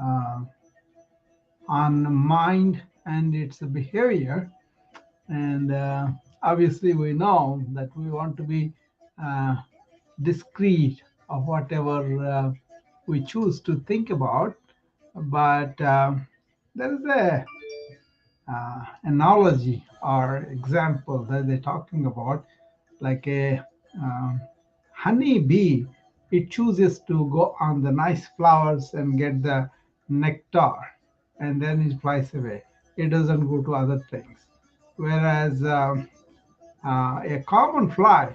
uh, on mind and its behavior. And obviously, we know that we want to be uh, discreet of whatever we choose to think about. But there is a analogy or example that they're talking about, like a um, honeybee. It chooses to go on the nice flowers and get the nectar, and then it flies away. It doesn't go to other things. Whereas a common fly,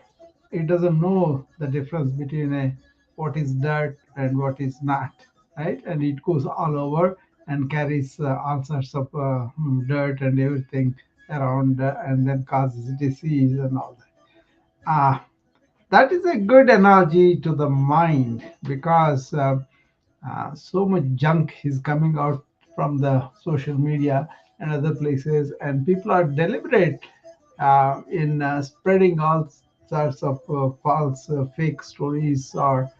it doesn't know the difference between a what is dirt and what is not, right? And it goes all over and carries all sorts of dirt and everything around, and then causes disease and all that. That is a good analogy to the mind, because so much junk is coming out from the social media and other places, and people are deliberate in spreading all sorts of false, fake stories, or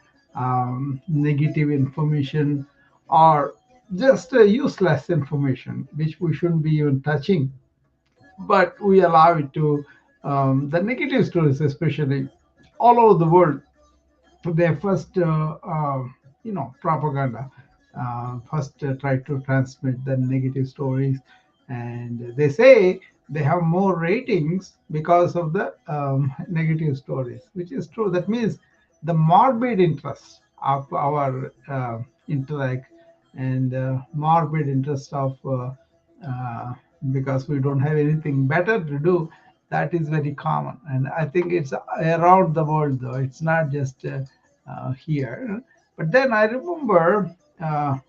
negative information, or just useless information which we shouldn't be even touching, but we allow it to. The negative stories, especially all over the world, they first propaganda first try to transmit the negative stories, and they say they have more ratings because of the negative stories, which is true. That means the morbid interest of our intellect, and morbid interest of uh, because we don't have anything better to do, that is very common. And I think it's around the world, though it's not just here. But then I remember around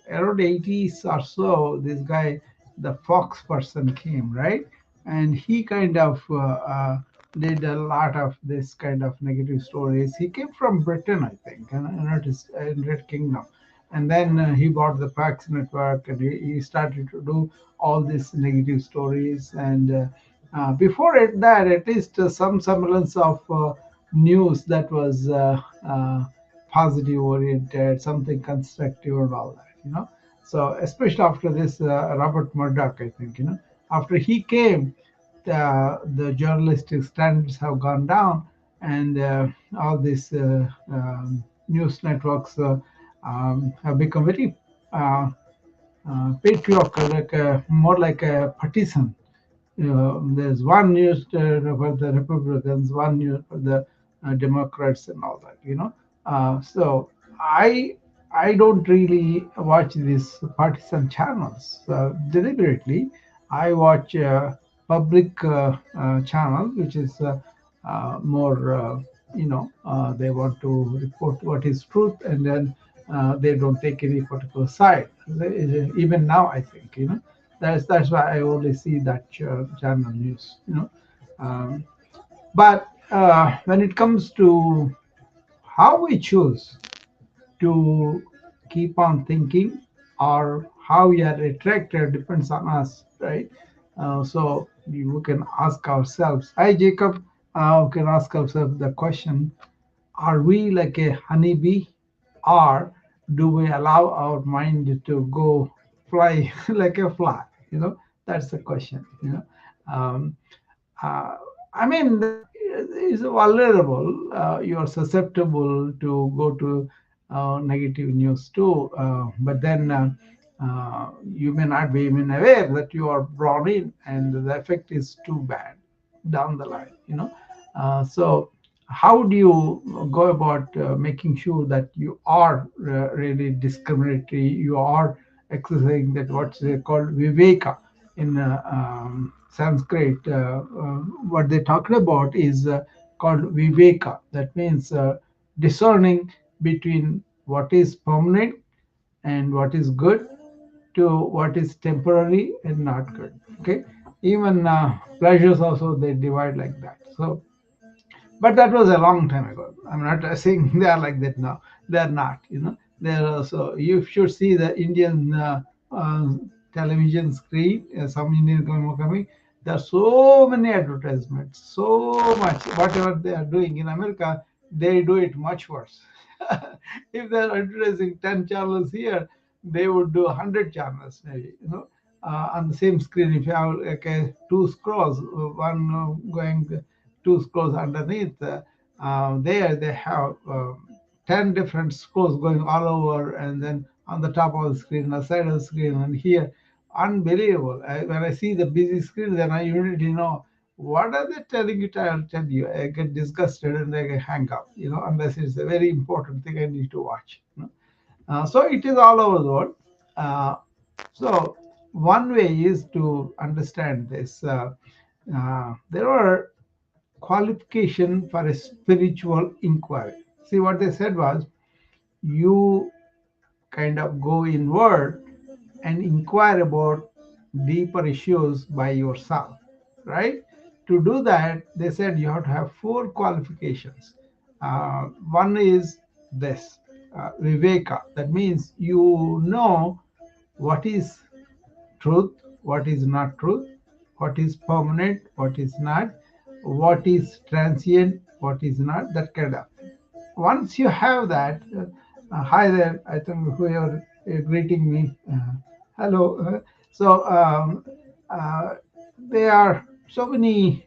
80s or so, this guy, the Fox person, came, right? And he kind of did a lot of this kind of negative stories. He came from Britain, I think, and not United Kingdom. And then he bought the Fox network, and he started to do all these negative stories. And before it, that at least some semblance of news that was positive oriented, something constructive, and all that, So especially after this Robert Murdoch, I think, after he came, the journalistic standards have gone down, and all these news networks have become very patriarchal, like more like a partisan. There's one news for the Republicans, one news for the Democrats, and all that. So I don't really watch these partisan channels deliberately. I watch public channel, which is more, they want to report what is truth, and then they don't take any particular side. Even now, I think, that's why I only see that channel news. Um, but when it comes to how we choose to keep on thinking, or how we are attracted, depends on us, right? So we can ask ourselves, hi Jacob, we can ask ourselves the question, are we like a honeybee, or do we allow our mind to go fly like a fly? That's the question. Um, uh, I mean, that is vulnerable. You are susceptible to go to negative news too. But then you may not be even aware that you are brought in, and the effect is too bad down the line. So how do you go about making sure that you are really discriminatory? You are exercising that what's called viveka in Sanskrit. What they're talking about is called viveka. That means discerning between what is permanent and what is good, to what is temporary and not good. Okay, even pleasures also they divide like that. So, but that was a long time ago. I'm not saying they are like that now. They are not. They're also. You should see the Indian television screen. Some Indian coming. There are so many advertisements. So much. Whatever they are doing in America, they do it much worse. If they are advertising 10 channels here, they would do 100 channels maybe, on the same screen. If you have like two scrolls, one going, two scrolls underneath, there they have 10 different scrolls going all over, and then on the top of the screen, the side of the screen, and here. Unbelievable. When I see the busy screen, then I immediately know what are they telling you. I'll tell you. I get disgusted and I hang up, unless it's a very important thing I need to watch. So it is all over the world. Uh, so one way is to understand this. There are qualification for a spiritual inquiry. See, what they said was, you kind of go inward and inquire about deeper issues by yourself, right? To do that, they said you have to have four qualifications. One is this, viveka. That means you know what is truth, what is not truth, what is permanent, what is not, what is transient, what is not, that kind of thing. Once you have that, hi there, I think whoever greeting me, hello. So uh, there are so many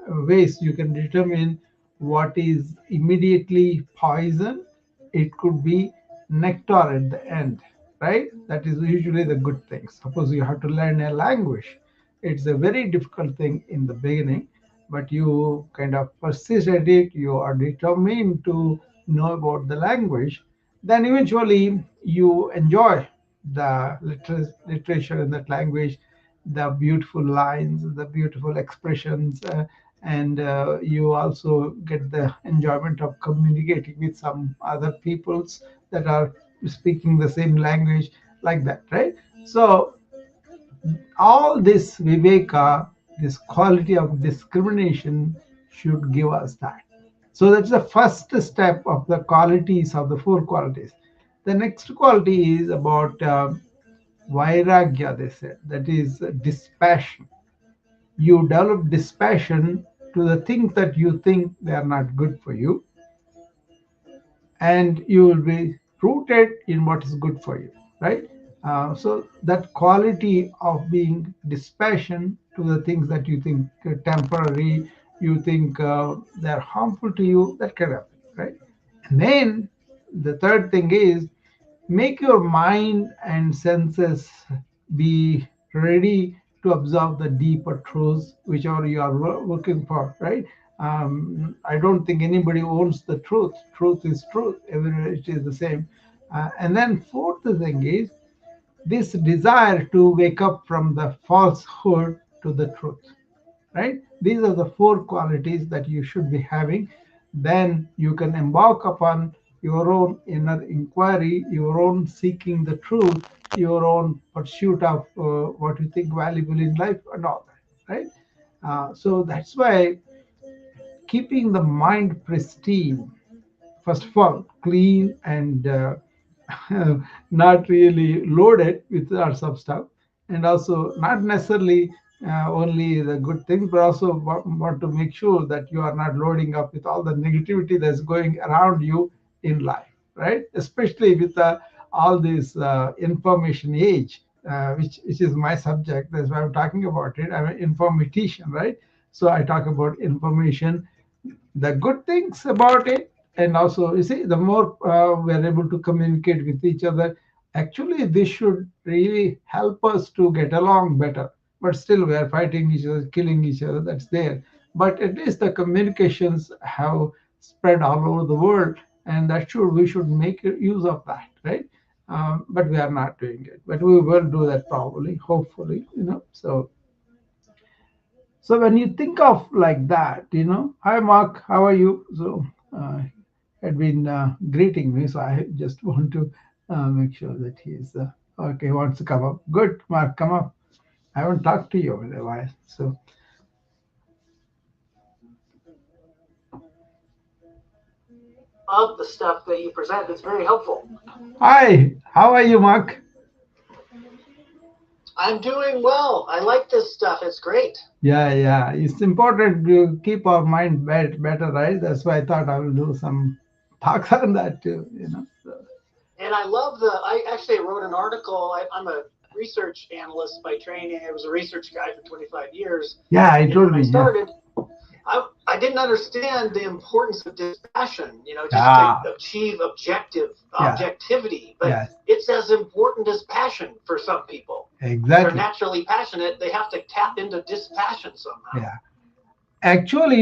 ways you can determine what is immediately poison. It could be nectar at the end, right? That is usually the good thing. Suppose you have to learn a language, it's a very difficult thing in the beginning, but you kind of persist at it, you are determined to know about the language, then eventually you enjoy the literature in that language, the beautiful lines, the beautiful expressions, and you also get the enjoyment of communicating with some other peoples that are speaking the same language, like that, right? So all this viveka, this quality of discrimination, should give us that. So that's the first step of the qualities of the four qualities. The next quality is about vairagya, they said, that is dispassion. You develop dispassion to the things that you think they are not good for you, and you will be rooted in what is good for you, right? So that quality of being dispassion to the things that you think temporary, you think they're harmful to you, that kind of thing, right? And then the third thing is, make your mind and senses be ready to absorb the deeper truths whichever you are looking for, right? I don't think anybody owns the truth. Truth is truth, everywhere it is the same. And then fourth thing is this desire to wake up from the falsehood to the truth, right? These are the four qualities that you should be having. Then you can embark upon your own inner inquiry, your own seeking the truth, your own pursuit of what you think valuable in life, and all that, right? So that's why keeping the mind pristine, first of all, clean and not really loaded with lots of stuff, and also not necessarily only the good things, but also want to make sure that you are not loading up with all the negativity that's going around you in life, right? Especially with all this information age, which is my subject. That's why I'm talking about it. I'm an informatician, right? So I talk about information, the good things about it, and also, you see, the more we're able to communicate with each other, actually this should really help us to get along better. But still we are fighting each other, killing each other, that's there. But at least the communications have spread all over the world, and that should, we should make use of that, right? But we are not doing it, but we will do that probably, hopefully, so when you think of like that, hi Mark, how are you? So had been greeting me, so I just want to make sure that he's okay. Wants to come up. Good, Mark, come up. I haven't talked to you in a while. So Of the stuff that you present. It's very helpful. hi, how are you, Mark? I'm doing well. I like this stuff. It's great. Yeah, yeah. It's important to keep our mind better, right? That's why I thought I will do some talks on that too. So. And I love the. I actually wrote an article. I'm a research analyst by training. I was a research guy for 25 years, Yeah, I and told when I me. Yeah, started, I didn't understand the importance of dispassion. You know, just to yeah, achieve yeah, objectivity. But yes, it's as important as passion for some people. If they're exactly. naturally passionate, they have to tap into dispassion somehow. Yeah. Actually,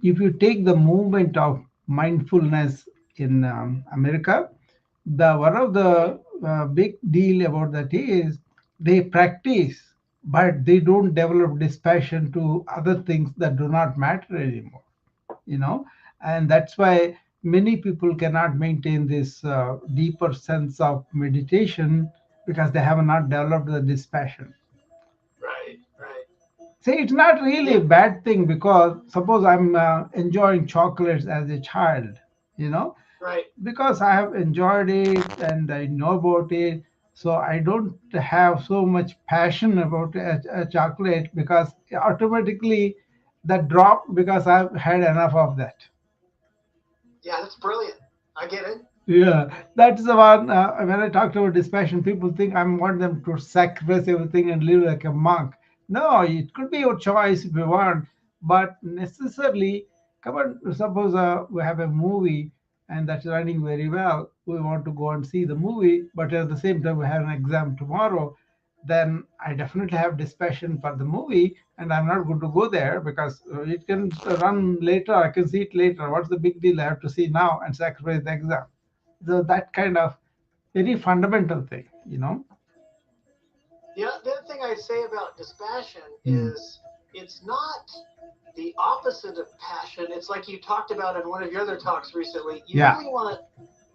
if you take the movement of mindfulness in America, the one of Okay. the big deal about that is they practice, but they don't develop dispassion to other things that do not matter anymore. You know, and that's why many people cannot maintain this deeper sense of meditation because they have not developed the dispassion. Right. Right. See, it's not really a Yeah. bad thing because suppose I'm enjoying chocolates as a child, you know, Right. because I have enjoyed it and I know about it. So I don't have so much passion about a chocolate because automatically that dropped because I've had enough of that. Yeah, that's brilliant. I get it. Yeah, that's the one. When I talked about dispassion, people think I want them to sacrifice everything and live like a monk. No, it could be your choice if you want, but necessarily, come on, suppose we have a movie and that's running very well. We want to go and see the movie, but at the same time, we have an exam tomorrow. Then I definitely have dispassion for the movie, and I'm not going to go there because it can run later. I can see it later. What's the big deal? I have to see now and sacrifice the exam. So that kind of very fundamental thing. The other thing I'd say about dispassion Mm. is it's not the opposite of passion. It's like you talked about in one of your other talks recently. You Yeah, really want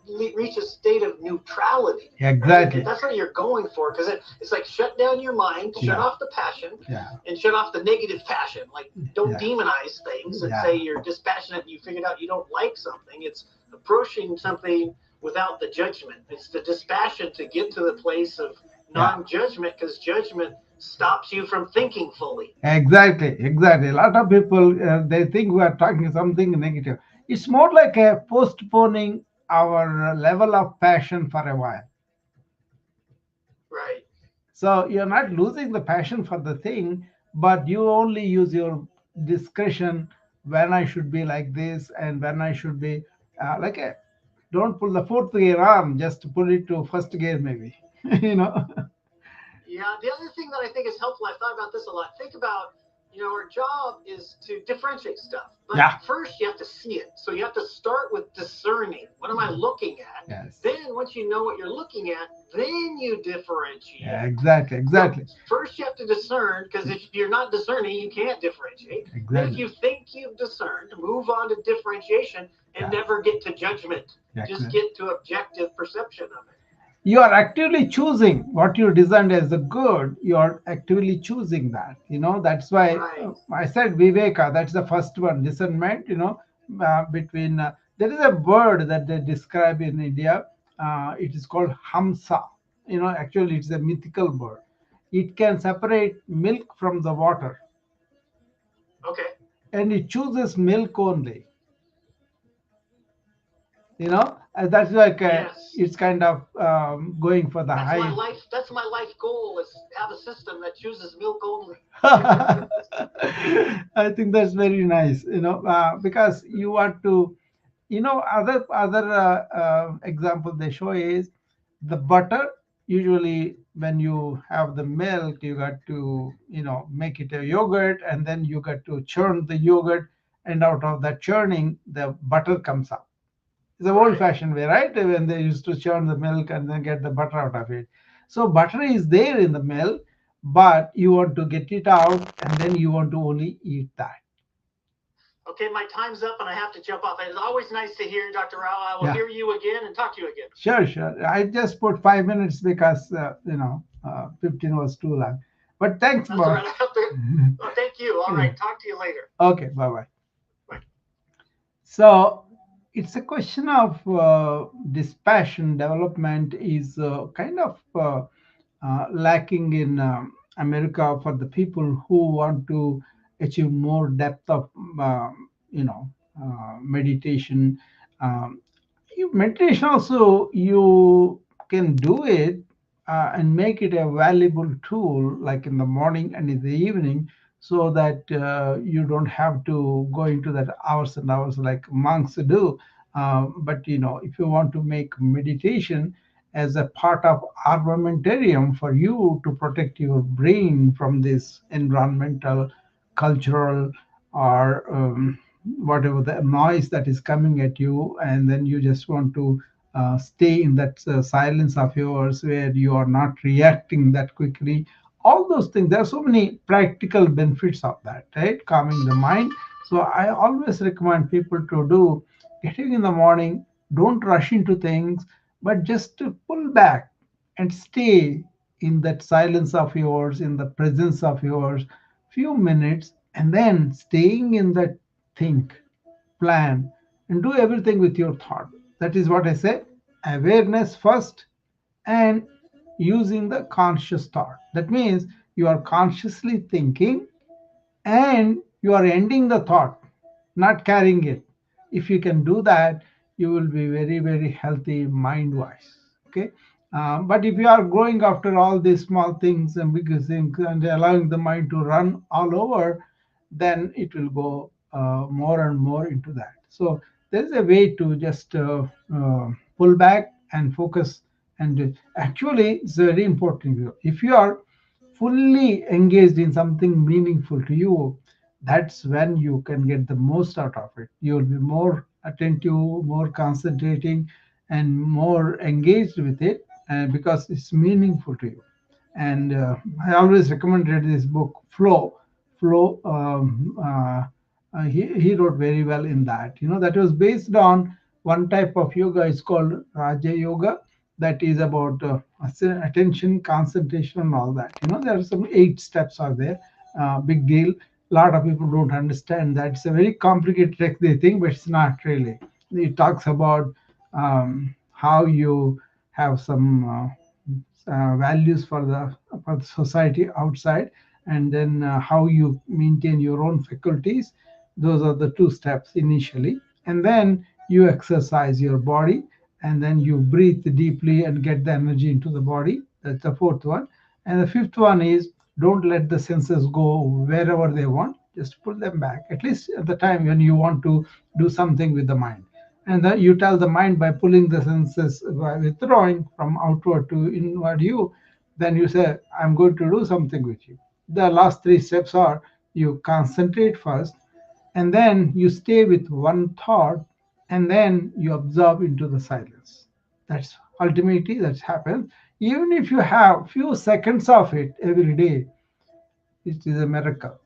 to reach a state of neutrality, right? And exactly. that's what you're going for because it's like shut down your mind, shut Yeah, off the passion, yeah, and shut off the negative passion. Like don't yeah, demonize things and yeah, say you're dispassionate and you figured out you don't like something. It's approaching something without the judgment. It's the dispassion to get to the place of yeah. non-judgment because judgment stops you from thinking fully. Exactly, exactly. A lot of people they think we are talking something negative. It's more like a postponing our level of passion for a while. Right. So you're not losing the passion for the thing, but you only use your discretion when I should be like this and when I should be like a. Don't pull the fourth gear on, just pull it to first gear maybe. you know. Yeah, the other thing that I think is helpful, I've thought about this a lot. Think about, our job is to differentiate stuff, but Yeah. first you have to see it. So you have to start with discerning. What am I looking at? Yes. Then, once you know what you're looking at, then you Yeah. differentiate. Exactly. So Exactly. first you have to discern, because if you're not discerning, you can't differentiate. Then, if Exactly. you think you've discerned, move on to differentiation and Yeah. never get to judgment. Yeah. Just Exactly. get to objective perception of it. You are actively choosing what you designed as the good. You are actively choosing that. That's why Right. I said viveka. That's the first one, discernment. Between there is a bird that they describe in India. It is called hamsa. Actually it's a mythical bird. It can separate milk from the water, Okay. and it chooses milk only. And that's like Yes. it's kind of going for the That's my high. life. That's my life goal is have a system that chooses milk only. I think that's very nice, because you want to, other example they show is the butter. Usually, when you have the milk, you got to, make it a yogurt, and then you got to churn the yogurt, and out of that churning, the butter comes out. It's an Right. old-fashioned way, right? When they used to churn the milk and then get the butter out of it. So butter is there in the milk, but you want to get it out, and then you want to only eat that. Okay, my time's up and I have to jump off. It's always nice to hear you, Dr. Rao. I will Yeah, hear you again and talk to you again. sure, sure. I just put 5 minutes because 15 was too long. But thanks, That's all boss. right. I have to. Oh, thank you. All right. Talk to you later. Okay, bye bye. Bye. So it's a question of dispassion. Development is kind of lacking in America for the people who want to achieve more depth of, meditation. Um, Meditation also, you can do it and make it a valuable tool like in the morning and in the evening, so that you don't have to go into that hours and hours like monks do. But if you want to make meditation as a part of armamentarium for you to protect your brain from this environmental, cultural, or whatever the noise that is coming at you, and then you just want to stay in that silence of yours where you are not reacting that quickly. All those things, there are so many practical benefits of that, right? Calming the mind. So I always recommend people to do getting in the morning. Don't rush into things, but just to pull back and stay in that silence of yours, in the presence of yours, few minutes, and then staying in that think, plan, and do everything with your thought. That is what I say, awareness first, and using the conscious thought. That means you are consciously thinking and you are ending the thought, not carrying it. If you can do that, you will be very, very healthy mind wise. Okay. But if you are going after all these small things and big things and allowing the mind to run all over, then it will go more and more into that. So there's a way to just pull back and focus. And actually, it's very important. If you are fully engaged in something meaningful to you, that's when you can get the most out of it. You will be more attentive, more concentrating, and more engaged with it, because it's meaningful to you. And I always recommended this book, Flow. He wrote very well in that. That was based on one type of yoga. It's called Raja Yoga. That is about attention, concentration, and all that. There are some 8 steps are there. Big deal. A lot of people don't understand that. It's a very complicated trick they think, but it's not really. It talks about how you have some values for the society outside, and then how you maintain your own faculties. Those are the 2 steps initially, and then you exercise your body, and then you breathe deeply and get the energy into the body. That's the fourth one. And the fifth one is, don't let the senses go wherever they want, just pull them back, at least at the time when you want to do something with the mind. And then you tell the mind, by pulling the senses, by withdrawing from outward to inward you, then you say, I'm going to do something with you. The last 3 steps are, you concentrate first, and then you stay with one thought, and then you absorb into the silence. That's ultimately that happens. Even if you have few seconds of it every day, it is a miracle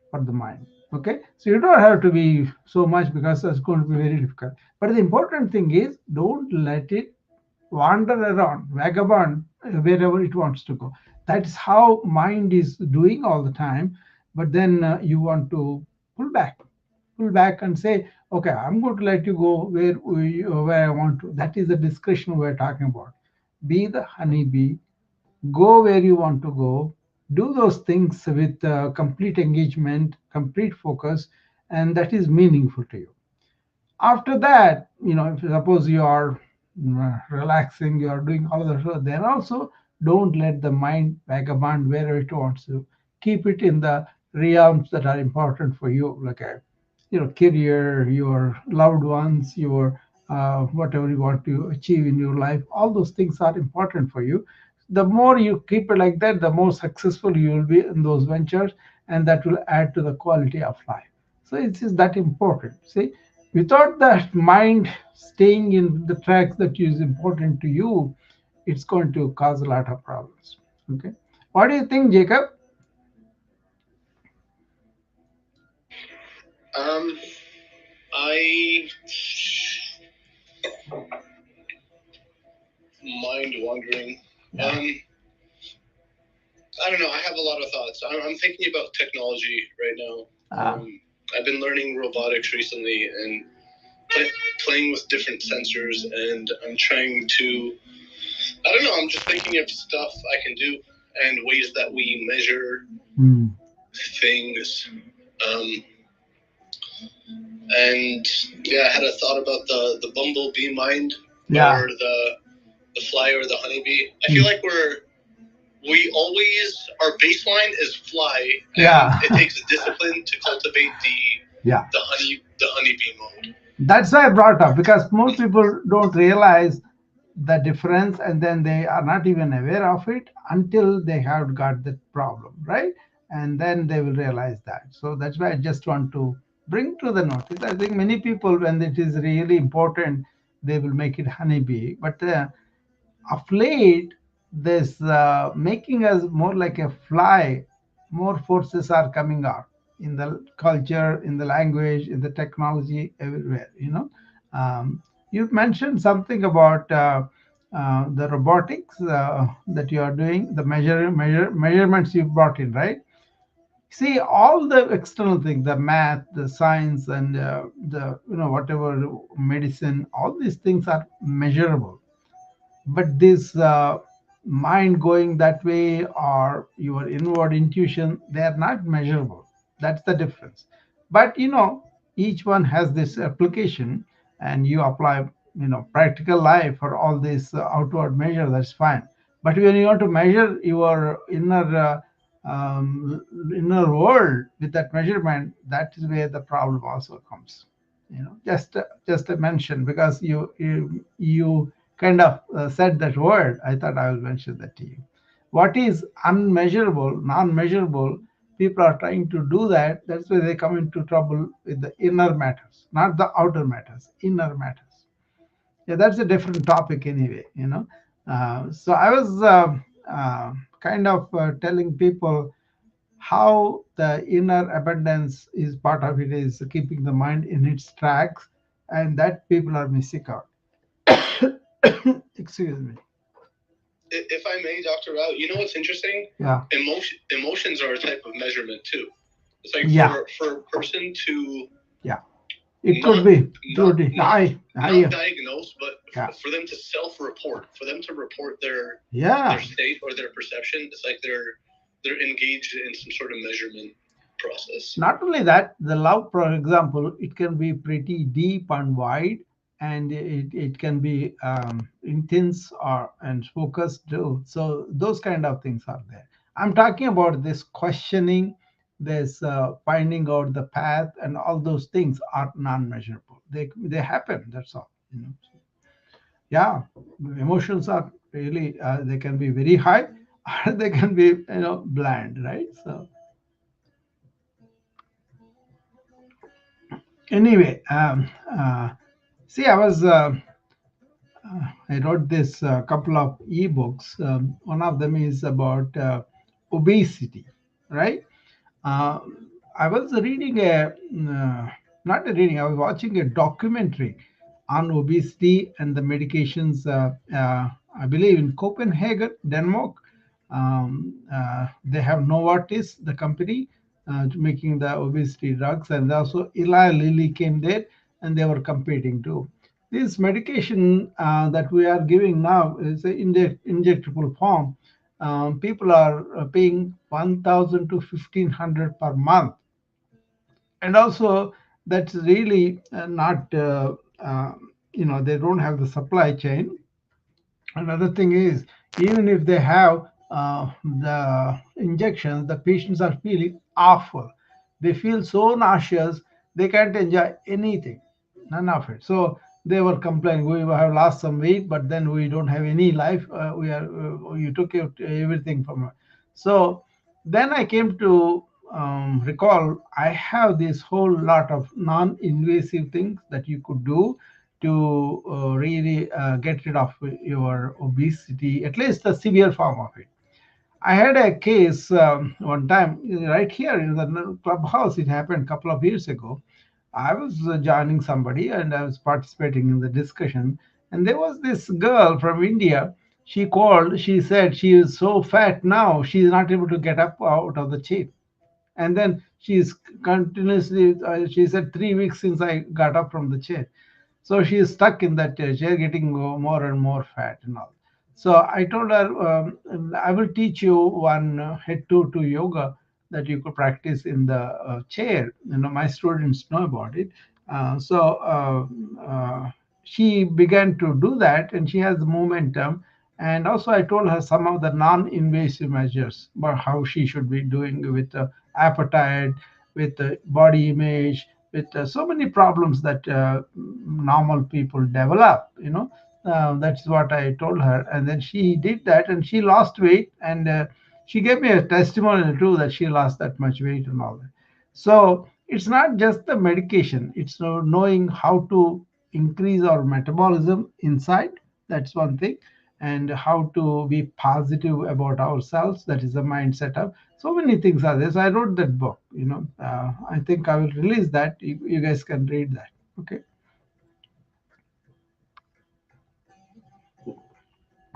for the mind. Okay, so you don't have to be so much, because that's going to be very difficult. But the important thing is, don't let it wander around, vagabond, wherever it wants to go. That's how mind is doing all the time. But then you want to pull back, pull back and say, okay, I'm going to let you go where I want to. That is the discretion we're talking about. Be the honeybee, go where you want to go, do those things with complete engagement, complete focus, and that is meaningful to you. After that, if suppose you are relaxing, you are doing all of that, so then also don't let the mind vagabond wherever it wants to. Keep it in the realms that are important for you, like a career, your loved ones, your whatever you want to achieve in your life. All those things are important for you. The more you keep it like that, the more successful you will be in those ventures, and that will add to the quality of life. So it is that important. See, without that mind staying in the tracks that is important to you, it's going to cause a lot of problems. Okay, what do you think, Jacob? Um, I mind wandering. Yeah. I don't know. I have a lot of thoughts. I'm thinking about technology right now. I've been learning robotics recently and playing with different sensors, and I'm trying to. I don't know. I'm just thinking of stuff I can do and ways that we measure things. Um, And yeah, I had a thought about the bumblebee mind, Yeah. or the fly or the honeybee. I feel like we always, our baseline is fly, and Yeah. it takes discipline to cultivate Yeah. the honeybee mode. That's why I brought up, because most people don't realize the difference, and then they are not even aware of it until they have got the problem, right? And then they will realize that. So that's why I just want to bring to the notice. I think many people, when it is really important, they will make it honeybee. But of late, this making us more like a fly, more forces are coming out in the culture, in the language, in the technology, everywhere. You mentioned something about the robotics that you are doing, the measurements you brought in, right? See, all the external things, the math, the science, and the whatever medicine, all these things are measurable. But this mind going that way, or your inward intuition, they are not measurable. That's the difference. But each one has this application, and you apply practical life for all this outward measure, that's fine. But when you want to measure your inner world with that measurement, that is where the problem also comes. Just a mention, because you kind of said that word. I thought I will mention that to you. What is unmeasurable, non-measurable, people are trying to do that. That's why they come into trouble with the inner matters, not the outer matters, inner matters. Yeah, that's a different topic anyway. So I was kind of telling people how the inner abundance is part of it, is keeping the mind in its tracks, and that people are missing out. Excuse me. If I may, Dr. Rao, you know what's interesting? Yeah. Emotions are a type of measurement too. It's like Yeah. for a person to, yeah, it could be not diagnose, but Yeah. for them to self-report, for them to report their Yeah. state or their perception, it's like they're engaged in some sort of measurement process. Not only that, the love, for example, it can be pretty deep and wide, and it can be intense or and focused too. So those kind of things are there. I'm talking about this questioning, this finding out the path, and all those things are non-measurable. They happen. That's all. Yeah, emotions are really they can be very high, or they can be bland, right? So anyway, see, I wrote this couple of ebooks. One of them is about obesity, right? Uh, I was reading not a reading, I was watching a documentary on obesity and the medications, I believe in Copenhagen, Denmark. They have Novartis, the company, making the obesity drugs, and also Eli Lilly came there, and they were competing too. This medication that we are giving now is an injectable form. People are paying 1,000 to 1,500 per month, and also that's really not they don't have the supply chain. Another thing is, even if they have the injections, the patients are feeling awful. They feel so nauseous, they can't enjoy anything, none of it. So they were complaining, we have lost some weight, but then we don't have any life. You took everything from us. So then I came to recall, I have this whole lot of non-invasive things that you could do to really get rid of your obesity, at least the severe form of it. I had a case one time right here in the clubhouse. It happened a couple of years ago. I was joining somebody, and I was participating in the discussion. And there was this girl from India. She called. She said she is so fat now, she is not able to get up out of the chair. And then she's continuously, she said, 3 weeks since I got up from the chair. So she is stuck in that chair, getting more and more fat and all. So I told her, I will teach you one head to yoga that you could practice in the chair. My students know about it. So she began to do that, and she has the momentum. And also, I told her some of the non-invasive measures about how she should be doing with appetite, with body image, with so many problems that normal people develop. That's what I told her, and then she did that, and she lost weight, and she gave me a testimonial too that she lost that much weight and all that. So it's not just the medication, it's knowing how to increase our metabolism inside. That's one thing. And how to be positive about ourselves. That is the mindset of so many things are there. So I wrote that book. I think I will release that. You guys can read that. Okay.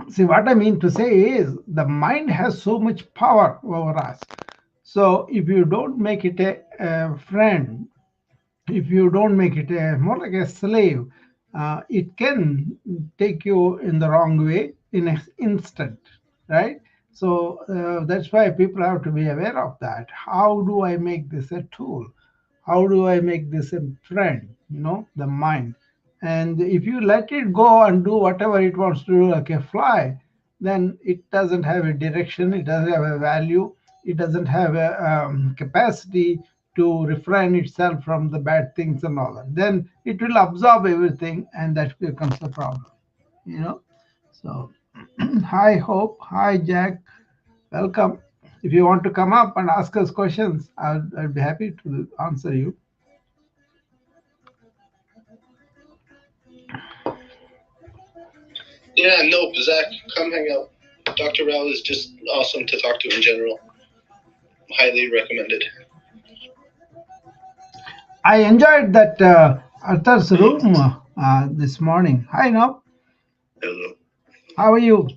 See, what I mean to say is the mind has so much power over us. So if you don't make it a friend, if you don't make it more like a slave, it can take you in the wrong way in an instant, right? So that's why people have to be aware of that. How do I make this a tool? How do I make this a friend? The mind. And if you let it go and do whatever it wants to do, like a fly, then it doesn't have a direction, it doesn't have a value, it doesn't have a capacity to refrain itself from the bad things and all that. Then it will absorb everything, and that becomes the problem. You know. So, hi Hope, hi Jack, welcome. If you want to come up and ask us questions, I'll be happy to answer you. Yeah, no, Zach, come hang out. Dr. Rao is just awesome to talk to in general. Highly recommended. I enjoyed that Arthur's room this morning. Hi, Nob. Hello. How are you?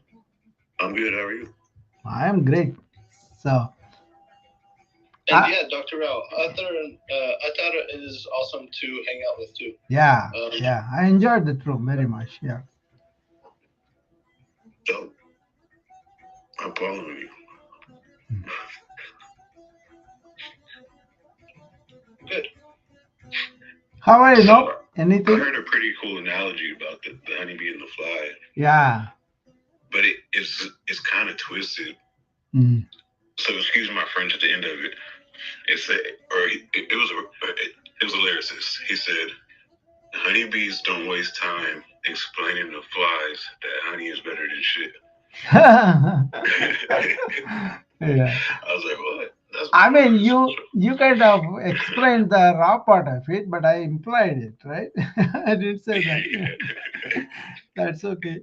I'm good. How are you? I am great. So, and yeah, Dr. Rao, Atar is awesome to hang out with too. Yeah, I enjoyed that room very much. Yeah. So, I'm following you. Good. How are you, Nob? Anything? I heard a pretty cool analogy about the honeybee and the fly. Yeah. But it's kind of twisted. Mm. So excuse my French at the end of it. It said, or it was a lyricist. He said, "Honeybees don't waste time explaining to flies that honey is better than shit." Yeah. I was like, what? I mean, you kind of explained the raw part of it, but I implied it, right? I didn't say that. That's okay.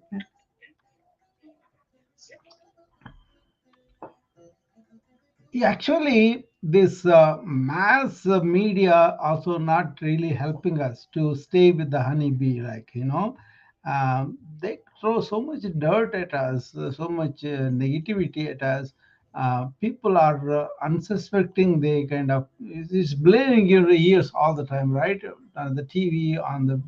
Yeah, actually, this mass media also not really helping us to stay with the honeybee. They throw so much dirt at us, so much negativity at us. People are unsuspecting. They kind of it's blaring your ears all the time, right? On the TV, on the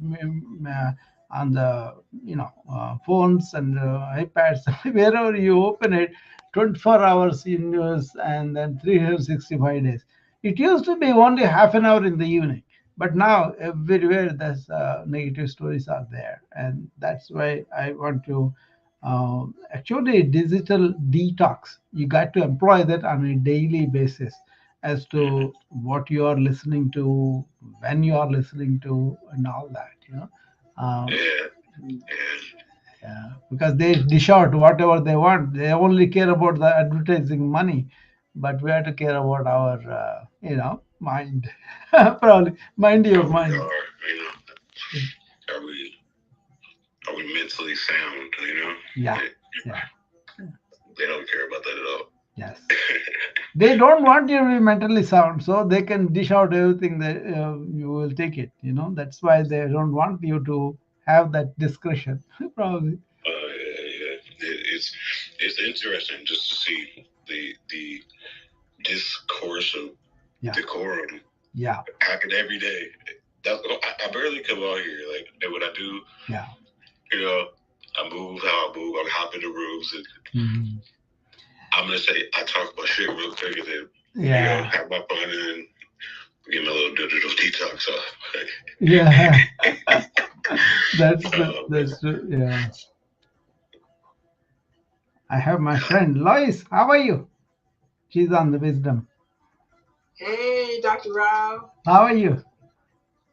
phones and iPads, wherever you open it, 24 hours in news and then 365 days. It used to be only half an hour in the evening, but now everywhere there's negative stories are there, and that's why I want to actually digital detox. You got to employ that on a daily basis as to what you are listening to, when you are listening to, and all that. Yeah, because they dish out whatever they want. They only care about the advertising money, but we have to care about our, mind. Probably mind your mind. Are we mentally sound? Yeah. They don't care about that at all. Yes. They don't want you to be mentally sound, so they can dish out everything that you will take it. That's why they don't want you to have that discretion. Probably. Yeah. It's interesting just to see the discourse of decorum. Yeah. Happen every day. I barely come out here. Like, and what I do. Yeah. I move how I move. I hop into rooms and I'm gonna say I talk about shit real quick and then have my fun and then getting a little digital detox off. Yeah, that's true. Yeah, I have my friend Lois. How are you? She's on the wisdom. Hey, Dr. Rob. How are you?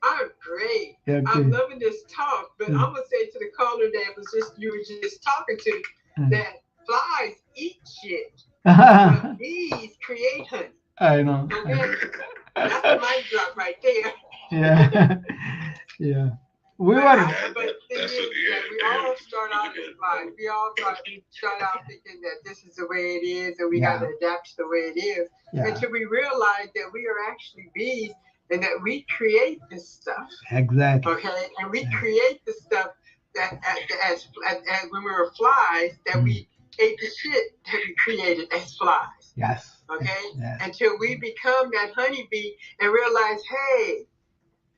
I'm great. Okay. I'm loving this talk, but Mm. I'm gonna say to the caller that was just you were just talking to that flies eat shit, but bees create honey. I know. Okay, that's a mic drop right there. Yeah, yeah. We But, were. but the thing is that we all start out as flies. We all start out thinking that this is the way it is, and we got to adapt to the way it is until we realize that we are actually bees and that we create this stuff. Exactly. Okay, and we create the stuff that as when we were flies that we ate the shit that we created as flies. Yes. Okay, Yes. until we become that honeybee and realize, hey,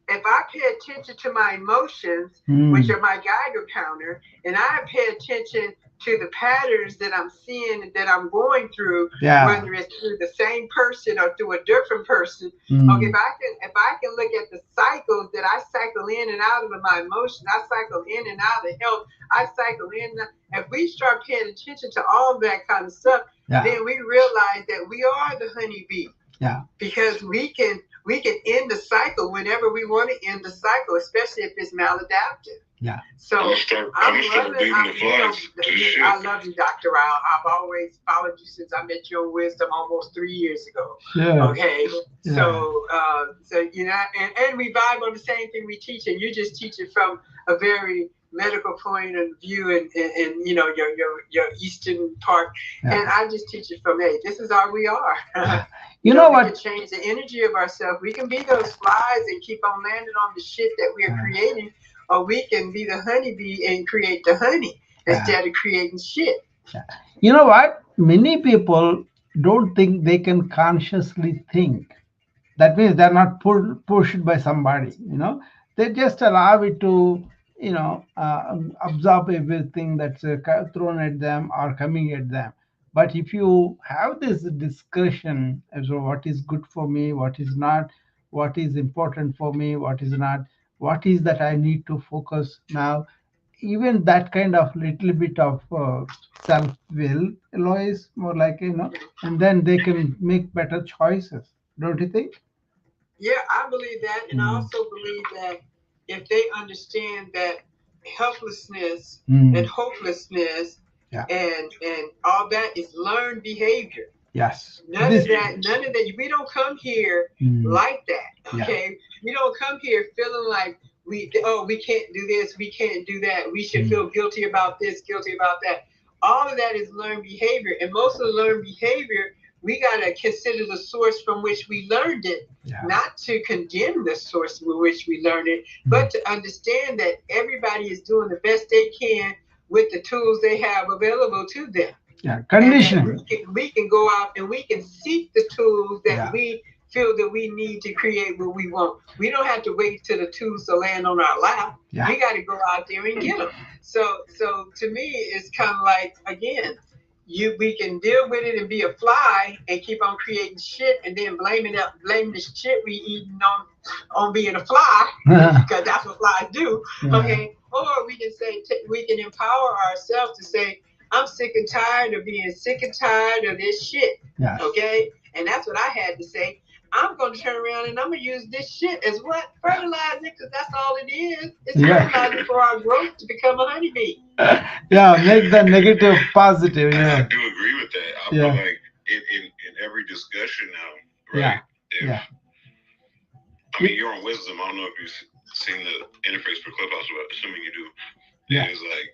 if I pay attention to my emotions, which are my Geiger counter, and I pay attention to the patterns that I'm seeing and that I'm going through, whether it's through the same person or through a different person. Okay, if I can look at the cycles that I cycle in and out of my emotions, I cycle in and out of health, I cycle in. If we start paying attention to all that kind of stuff, then we realize that we are the honeybee. Yeah. Because we can end the cycle whenever we want to end the cycle, especially if it's maladaptive. Yeah. So I love you, Dr. Rao. I've always followed you since I met you on Wisdom almost 3 years ago. Yeah. Okay. Yeah. So you know, and we vibe on the same thing we teach, and you just teach it from a very medical point of view and you know your eastern part, and I just teach it from, hey, this is how we are. You know what? We can change the energy of ourselves. We can be those flies and keep on landing on the shit that we are creating, or we can be the honeybee and create the honey instead of creating shit. You know what? Many people don't think they can consciously think. That means they're not pushed by somebody. You know, they just allow it to, absorb everything that's thrown at them or coming at them. But if you have this discretion as to what is good for me, what is not, what is important for me, what is not, what is that I need to focus now, even that kind of little bit of self will, Lois, more like, and then they can make better choices, don't you think? Yeah, I believe that, and I also believe that if they understand that helplessness and hopelessness and all that is learned behavior. Yes. None of that. We don't come here like that. Okay, we don't come here feeling like we can't do this, we can't do that. We should feel guilty about this, guilty about that. All of that is learned behavior, and most of the learned behavior, we gotta consider the source from which we learned it, not to condemn the source from which we learned it, but to understand that everybody is doing the best they can with the tools they have available to them. Yeah, conditioning. We can go out and we can seek the tools that we feel that we need to create what we want. We don't have to wait till the tools to land on our lap. Yeah. We got to go out there and get them. So to me, it's kind of like, again, we can deal with it and be a fly and keep on creating shit and then blame the shit we eating on being a fly, because that's what flies do. Okay, or we can say we can empower ourselves to say, I'm sick and tired of being sick and tired of this shit. Yeah. Okay? And that's what I had to say. I'm going to turn around and I'm going to use this shit as what? Fertilizer, because that's all it is. It's fertilizer for our growth to become a honeybee. Yeah, make the negative positive. Yeah. I do agree with that. I feel like in every discussion now, right? Yeah. I mean, you're on Wisdom. I don't know if you've seen the interface for Clubhouse, but assuming you do. Yeah. It's like,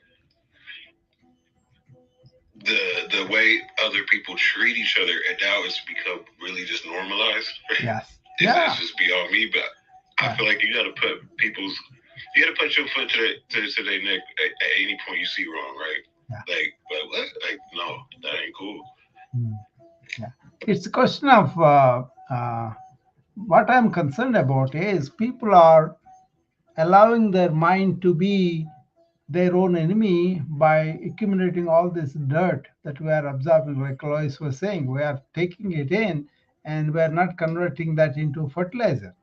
the way other people treat each other, and now it's become really just normalized. Yes. It's just beyond me, but I feel like you got to put your foot to their neck at any point you see wrong, right? Yeah. Like what? Like, no, that ain't cool. Yeah. It's a question of what I'm concerned about is people are allowing their mind to be their own enemy by accumulating all this dirt that we are absorbing. Like Lois was saying, we are taking it in and we're not converting that into fertilizer.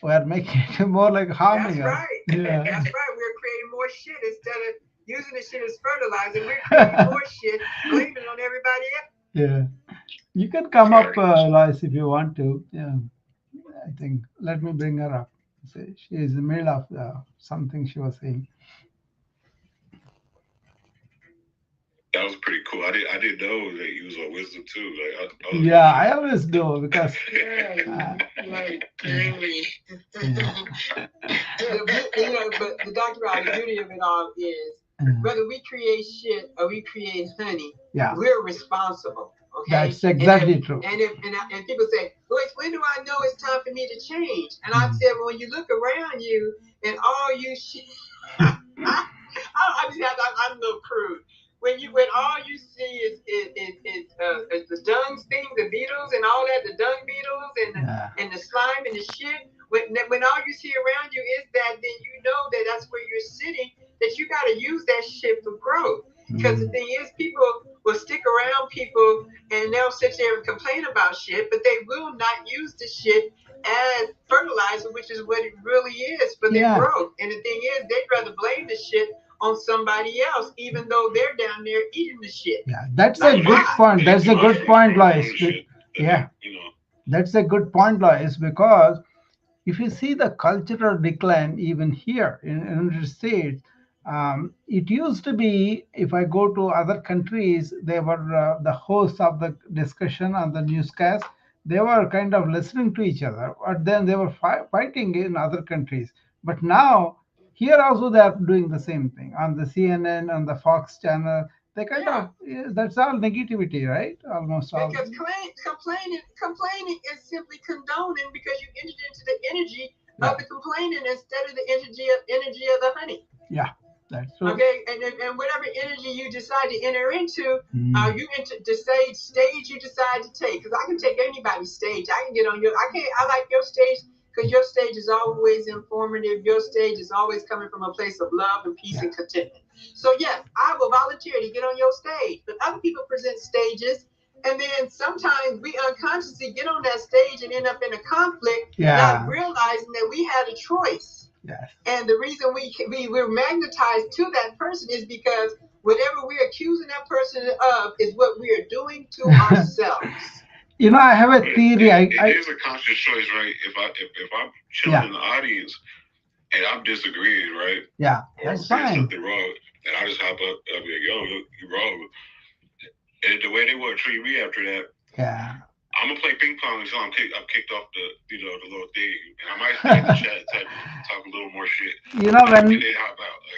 We're making it more like harming That's us. right. Yeah. That's right. We're creating more shit instead of using the shit as fertilizer. We're creating more shit, blaming it on everybody else. Yeah. You can come up, Lois, if you want to. Yeah. I think. Let me bring her up. She is in the middle of something she was saying. That was pretty cool. I didn't know that you was on wisdom too. Yeah, I always do because. Right. Really. But the Dr. Rod, the beauty of it all is whether we create shit or we create honey, we're responsible. Okay, that's exactly true. And people say, "Lois, when do I know it's time for me to change?" And I said, well, when you look around you and all you shit, I'm a little crude. When all you see is the dung thing, the beetles and all that, the dung beetles and the slime and the shit. When all you see around you is that, then you know that that's where you're sitting. That you got to use that shit for growth. Because the thing is, people will stick around people and they'll sit there and complain about shit, but they will not use the shit as fertilizer, which is what it really is for their growth. And the thing is, they'd rather blame the shit on somebody else, even though they're down there eating the shit. Yeah, that's a good point. That's a good point, Lois. Yeah, that's a good point, Lois, because if you see the cultural decline even here in the United States, it used to be, if I go to other countries, they were the hosts of the discussion on the newscast. They were kind of listening to each other, but then they were fighting in other countries. But now, here also they are doing the same thing on the CNN, on the Fox channel. They kind of, that's all negativity, right? Almost all. Because complaining is simply condoning because you entered into the energy of the complaining instead of the energy of the honey. Yeah. That's true. Okay, and whatever energy you decide to enter into, you enter the stage you decide to take. Because I can take anybody's stage. I can get on I like your stage because your stage is always informative. Your stage is always coming from a place of love and peace and contentment. So yes, I will volunteer to get on your stage. But other people present stages, and then sometimes we unconsciously get on that stage and end up in a conflict, not realizing that we had a choice. Yes. And the reason we're magnetized to that person is because whatever we're accusing that person of is what we are doing to ourselves. You know, I have a theory. It is a conscious choice, right? If I'm chilling in the audience and I'm disagreeing, right? Yeah, that's fine. Something wrong, and I just hop up and be like, "Yo, you're wrong." And the way they want to treat me after that, I'm gonna play ping pong until I'm kicked off the little thing, and I might stay in the chat talk a little more shit. You know,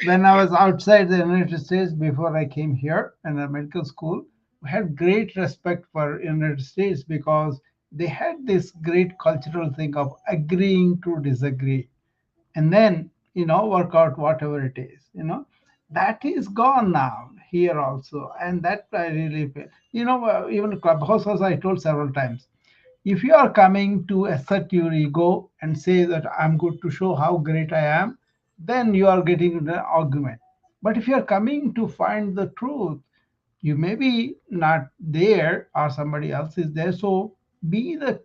when I was outside the United States before I came here in a medical school, we had great respect for United States because they had this great cultural thing of agreeing to disagree, and then work out whatever it is. That is gone now here also, and that I really feel. Even Clubhouse, as I told several times, if you are coming to assert your ego and say that I'm good to show how great I am, then you are getting an argument. But if you are coming to find the truth, you may be not there or somebody else is there. So be the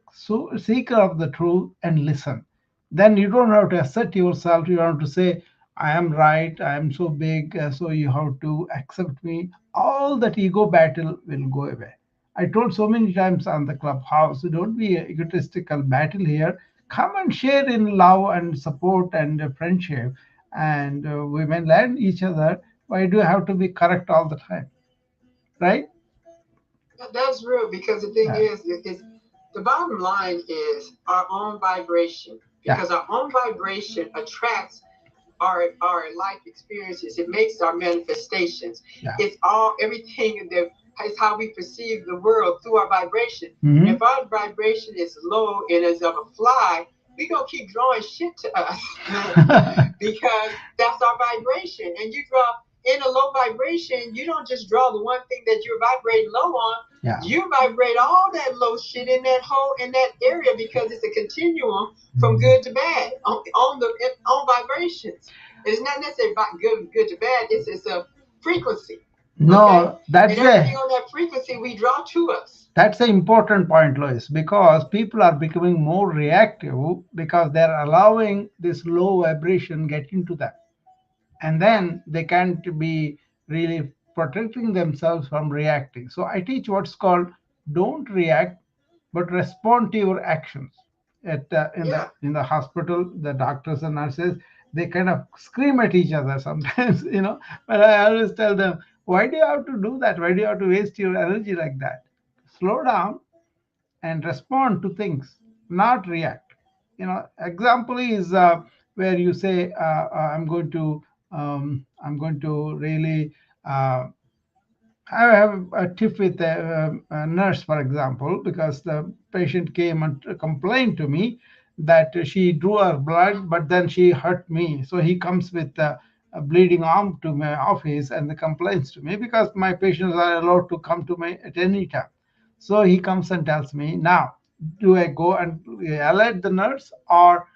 seeker of the truth and listen. Then you don't have to assert yourself. You don't have to say, I am right, I am so big, so you have to accept me. All that ego battle will go away. I told so many times on the Clubhouse, don't be an egotistical battle here. Come and share in love and support and friendship, and we may learn each other. Why do you have to be correct all the time? Right? That's real, because the thing is the bottom line is our own vibration. Because our own vibration attracts our life experiences. It makes our manifestations. It's everything that is how we perceive the world through our vibration. Mm-hmm. If our vibration is low and is of a fly, we gonna keep drawing shit to us because that's our vibration. And you draw in a low vibration, you don't just draw the one thing that you're vibrating low on. You vibrate all that low shit in that area, because it's a continuum from good to bad on vibrations. It's not necessarily about good to bad. It's a frequency. No, and everything on that frequency we draw to us. That's an important point, Lois, because people are becoming more reactive because they're allowing this low vibration get into them, and then they can't be really protecting themselves from reacting. So I teach what's called don't react, but respond to your actions. At in Yeah. the hospital, the doctors and nurses, they kind of scream at each other sometimes, But I always tell them, why do you have to do that? Why do you have to waste your energy like that? Slow down and respond to things, not react. Example is where you say, I'm going to really I have a tiff with a nurse, for example, because the patient came and complained to me that she drew her blood, but then she hurt me. So he comes with a bleeding arm to my office and complains to me because my patients are allowed to come to me at any time. So he comes and tells me, now, do I go and yell at the nurse, or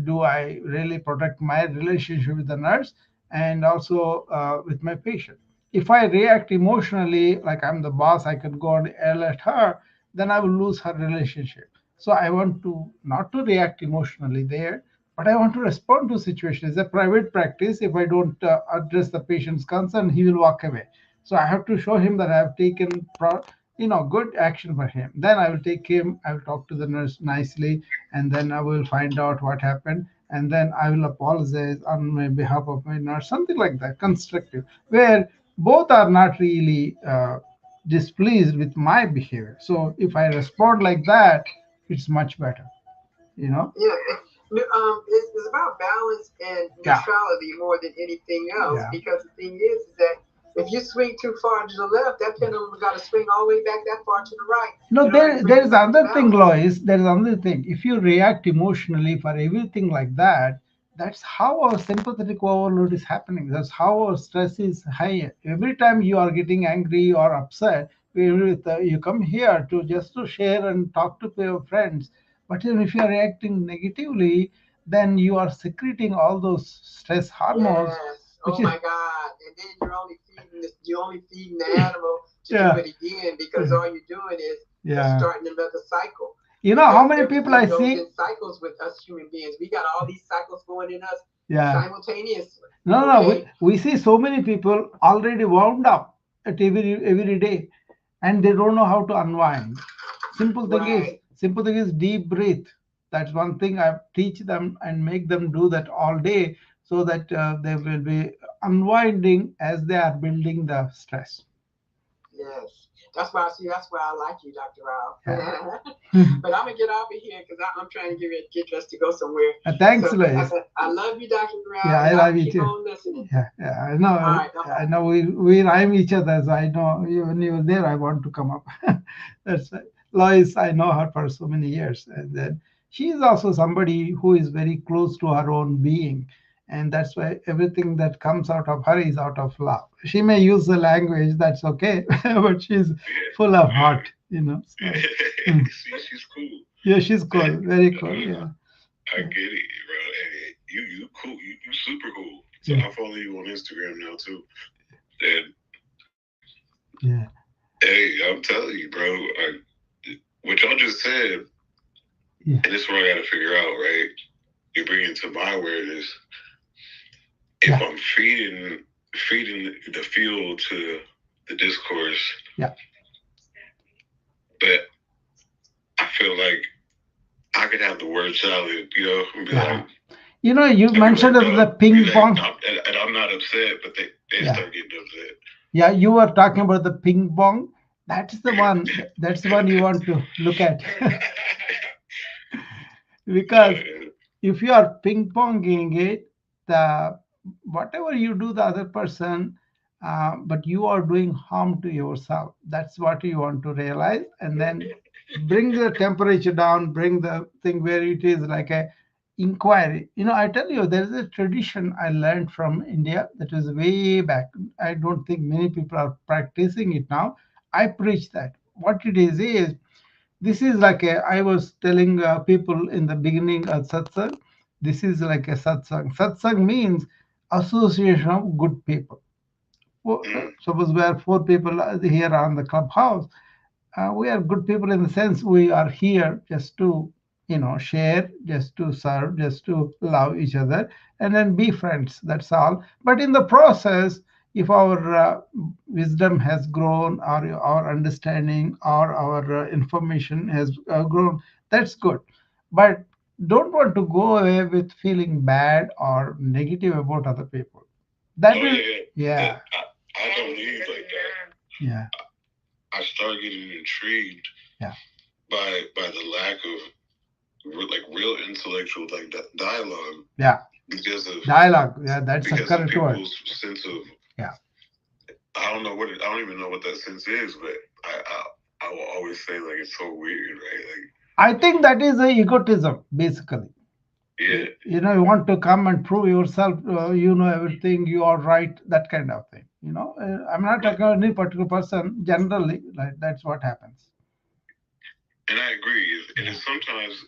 do I really protect my relationship with the nurse and also with my patient? If I react emotionally, like I'm the boss, I could go and yell at her, then I will lose her relationship. So I want to not to react emotionally there, but I want to respond to situation. It's a private practice. If I don't address the patient's concern, he will walk away. So I have to show him that I have taken good action for him. Then I will take him, I will talk to the nurse nicely, and then I will find out what happened, and then I will apologize on my behalf of my nurse, something like that, constructive, where both are not really displeased with my behavior. So if I respond like that, it's much better, you know. Yeah. It's about balance and Yeah, neutrality more than anything else. yeah. Because the thing is that if you swing too far to the left, that pendulum got to swing all the way back that far to the right No, in order to bring there it is back to another thing, balance. Lois. There is another thing. If you react emotionally for everything like that, that's how our sympathetic overload is happening. That's how our stress is high. Every time you are getting angry or upset, you come here to just to share and talk to your friends. But even if you are reacting negatively, then you are secreting all those stress hormones, Yes. which Oh is my God. And then you're only feeding the animal to do yeah, it again because all you're doing is yeah. starting another cycle. You know how Because many people everything I goes see? in cycles with us human beings. We got all these cycles going in us Yeah. simultaneously. No, no, Okay. we see so many people already wound up at every day, and they don't know how to unwind. Right. Simple thing is deep breathe. That's one thing I teach them and make them do that all day, so that they will be unwinding as they are building the stress. Yes. That's why I see. That's why I like you, Dr. Yeah. Ralph. But I'm gonna get off of here because I'm trying to get dressed to go somewhere. Thanks, So Lois. I love you, Dr. Ralph, Yeah, I and I'll love you keep too. on listening. Yeah, I All know. right. Bye I bye. know we rhyme each other. So I know when you were there, I want to come up. That's right. Lois, I know her for so many years, and then she is also somebody who is very close to her own being, and that's why everything that comes out of her is out of love. She may use the language, that's okay, but she's full of heart, So, She's cool. yeah, she's cool, very cool. Yeah, I get it, bro. Hey, you cool. You super cool. So yeah, I follow you on Instagram now too. And yeah, hey, I'm telling you, bro. What y'all just said, yeah, and this is what I got to figure out, right? You bring into my awareness. If yeah, I'm feeding the fuel to the discourse, yeah. but I feel like I could have the word salad, and be Yeah. like, You and be mentioned like, the dog, be ping like, pong. and I'm not upset, but they Yeah. start getting upset. Yeah, you were talking about the ping pong. That's the one. That's the one you want to look at. Because if you are ping ponging it, the whatever you do the other person, but you are doing harm to yourself. That's what you want to realize, and then bring the temperature down. Bring the thing where it is like a inquiry. I tell you, there is a tradition I learned from India that is way back. I don't think many people are practicing it now. I preach that. What it is this is like I was telling people in the beginning of satsang. This is like a satsang. Satsang means association of good people. Suppose we are 4 people here on the clubhouse. We are good people in the sense we are here just to, share, just to serve, just to love each other, and then be friends. That's all. But in the process, if our wisdom has grown, or our understanding, or our information has grown, that's good. But don't want to go away with feeling bad or negative about other people. That Oh will, yeah, yeah, I don't leave like that. yeah, I start getting intrigued yeah, by the lack of like real intellectual like dialogue yeah. because of Dialogue. Yeah, that's a because of correct word. people's sense of Yeah. I don't know what I don't even know what that sense is, but I will always say like it's so weird, right? Like I think that is a egotism, basically. yeah, You want to come and prove yourself, you know everything, you are right, that kind of thing. I'm not talking about any particular person, generally, like that's what happens. and I agree. And it's sometimes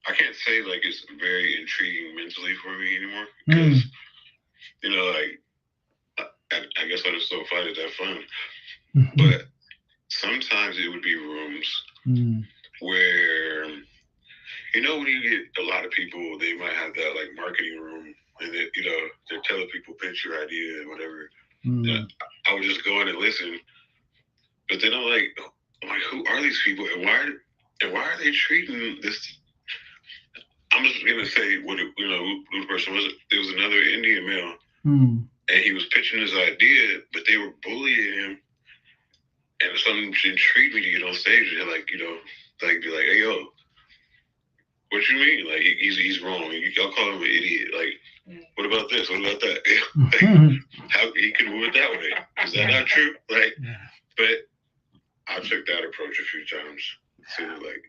I can't say like it's very intriguing mentally for me anymore because like I guess I just don't find it that fun. But sometimes it would be rooms where when you get a lot of people, they might have that like marketing room, and that they're telling people pitch your idea and whatever. I would just go in and listen, but then I'm like, who are these people, and why are they treating this? I'm just gonna say who the person was. There was another Indian male, and he was pitching his idea, but they were bullying him, and something intrigued me to get on stage and like be like, hey yo. What you mean? Like he's wrong. Y'all call him an idiot. Like, what about this? What about that? Like, how he can move it that way? Is that not true? Like, but I took that approach a few times. So like,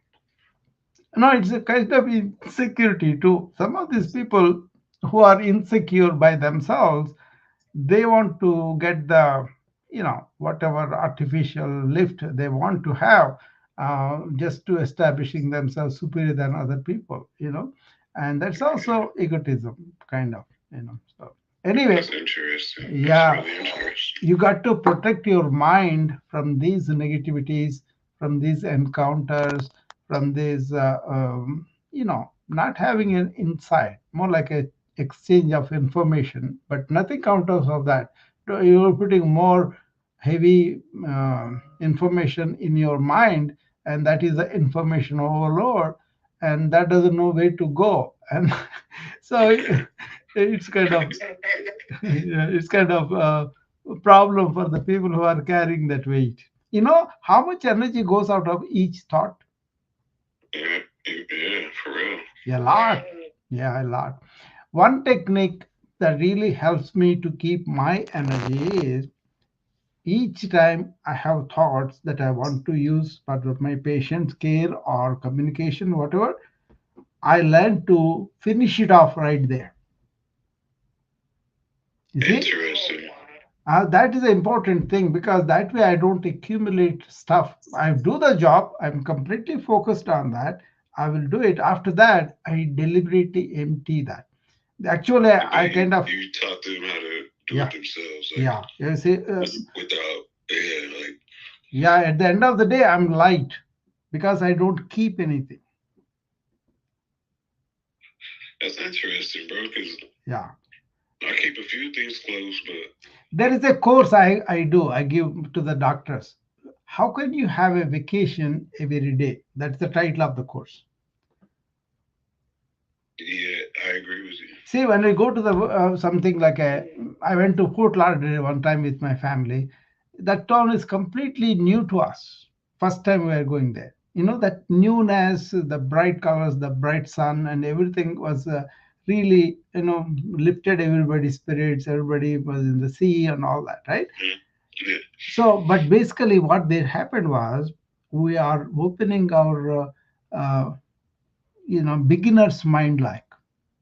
no, it's a kind of insecurity too. Some of these people who are insecure by themselves, they want to get the, whatever artificial lift they want to have, just to establishing themselves superior than other people, and that's also egotism, kind of, So anyway, that's interesting. yeah, that's really interesting. You got to protect your mind from these negativities, from these encounters, from these, not having an insight, more like a exchange of information, but nothing counters of that. You're putting more heavy information in your mind, and that is the information overload, and that doesn't know where to go. And so it's kind of it's kind of a problem for the people who are carrying that weight. How much energy goes out of each thought? Yeah, for real. A lot. Yeah, a lot. One technique that really helps me to keep my energy is each time I have thoughts that I want to use for my patient's care or communication, whatever, I learn to finish it off right there. You see? Interesting. That is an important thing, because that way I don't accumulate stuff. I do the job, I'm completely focused on that. I will do it. After that, I deliberately empty that. Actually, I kind of. You taught them how to do Yeah. it themselves. Like, yeah. You see, without, like. Yeah, at the end of the day, I'm light because I don't keep anything. That's interesting, bro, because yeah, I keep a few things close, but there is a course I do. I give to the doctors. How can you have a vacation every day? That's the title of the course. Yeah, I agree with you. See, when I go to the something like I went to Fort Lauderdale one time with my family. That town is completely new to us. First time we are going there. That newness, the bright colors, the bright sun, and everything was really, lifted everybody's spirits. Everybody was in the sea and all that, right? Yeah. So, but basically, what there happened was we are opening our, beginner's mind like.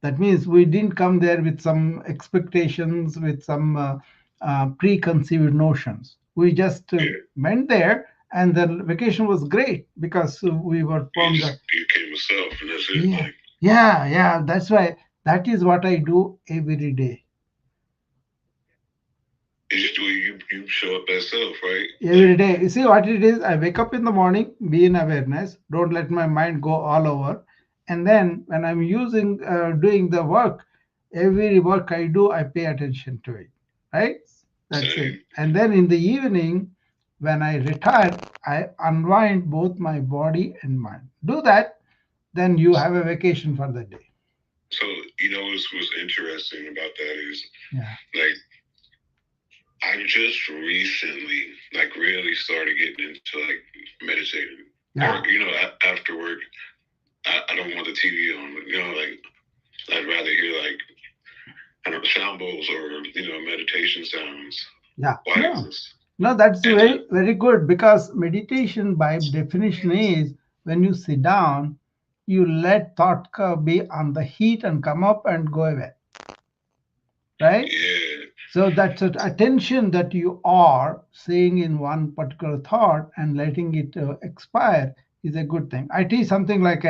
That means we didn't come there with some expectations, with some preconceived notions. We just went there, and the vacation was great because we were from you came yourself, and that's it. Yeah, yeah. That's why that is what I do every day. It's just the way you show up as self, right? Every day. You see what it is? I wake up in the morning, be in awareness, don't let my mind go all over. And then when I'm doing the work, every work I do, I pay attention to it. Right? That's Same. it. And then in the evening, when I retire, I unwind both my body and mind. Do that, then you have a vacation for the day. So, what's interesting about that is, Yeah. like, I just recently, like, really started getting into, like, meditating. Yeah. Or, after work, I don't want the TV on, but, like, I'd rather hear, like, I don't know, sound bowls or, meditation sounds. Yeah. Why No. is this? No, that's very, very good, because meditation by definition is when you sit down, you let thought be on the heat and come up and go away. Right? Yeah. So that's attention that you are saying in one particular thought and letting it expire is a good thing. I teach something like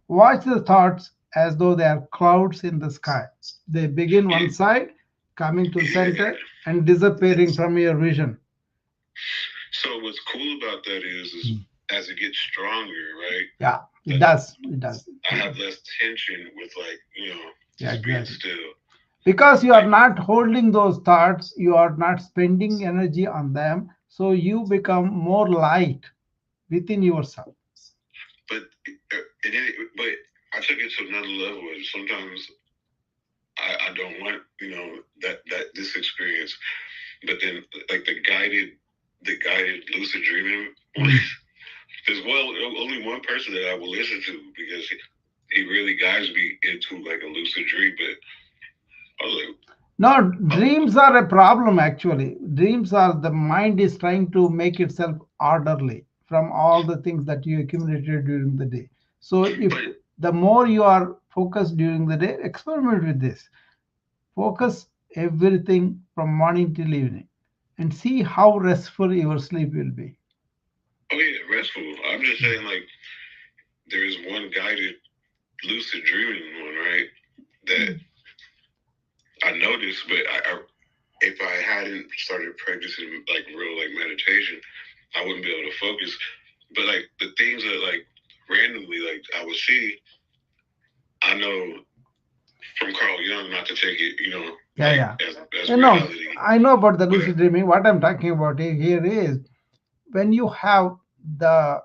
watch the thoughts as though they are clouds in the sky. They begin one side, coming to the center, and disappearing from your vision. So what's cool about that is as it gets stronger, right? Yeah, it does. It does. I have less tension with, like, just being still. Because you are not holding those thoughts, you are not spending energy on them, so you become more light within yourself. But I took it to another level. And sometimes I don't want that this experience, but then, like, the guided lucid dreaming. There's only one person that I will listen to, because he really guides me into, like, a lucid dream. But I was like, no, dreams are a problem actually. Dreams are the mind is trying to make itself orderly from all the things that you accumulated during the day. So if the more you are focused during the day, experiment with this. Focus everything from morning till evening and see how restful your sleep will be. Oh yeah, restful. I'm just saying, like, there is one guided lucid dreaming one, right? That I noticed, but if I hadn't started practicing, like, real, like, meditation, I wouldn't be able to focus. But, like, the things that, like, randomly, like, I would see, I know from Carl Jung not to take it, as reality. I know about the lucid dreaming. What I'm talking about here is when you have the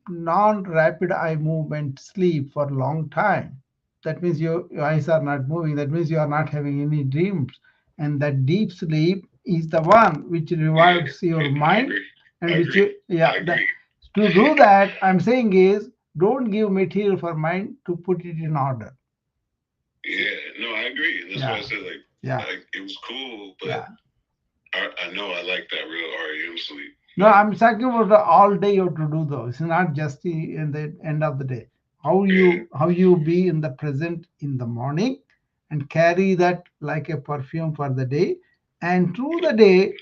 non-rapid eye movement sleep for a long time. That means your eyes are not moving. That means you are not having any dreams. And that deep sleep is the one which revives your mind. And which you, to do that, I'm saying is don't give material for mind to put it in order. Yeah, no, I agree. That's why I said, like, it was cool, but I know I like that real REM sleep. No, I'm talking about the all day you have to do those. It's not just in the end of the day. How you be in the present in the morning and carry that like a perfume for the day, and through the day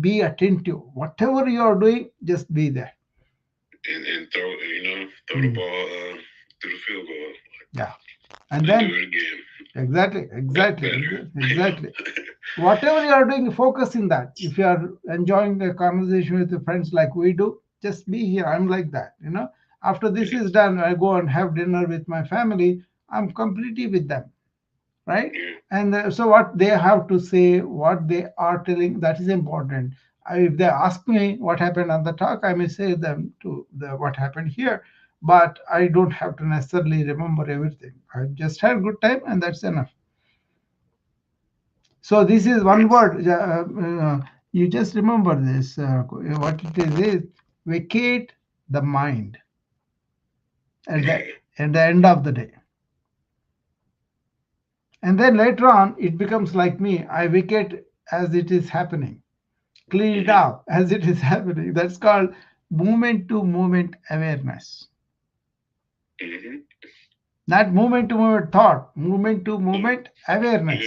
be attentive. Whatever you are doing, just be there. And throw the ball through the field goal. Yeah. And then do it again. Exactly. Whatever you are doing, focus in that. If you are enjoying a conversation with your friends like we do, just be here. I'm like that. After this is done, I go and have dinner with my family. I'm completely with them, right? And so what they have to say, what they are telling, that is important. If they ask me what happened on the talk, I may say them to what happened here, but I don't have to necessarily remember everything. I just had a good time, and that's enough. So this is one word. You just remember this. What it is vacate the mind at the end of the day. And then later on, it becomes like me. I vacate as it is happening. Clean it up as it is happening. That's called movement to movement awareness. Not movement to movement thought, movement to movement awareness.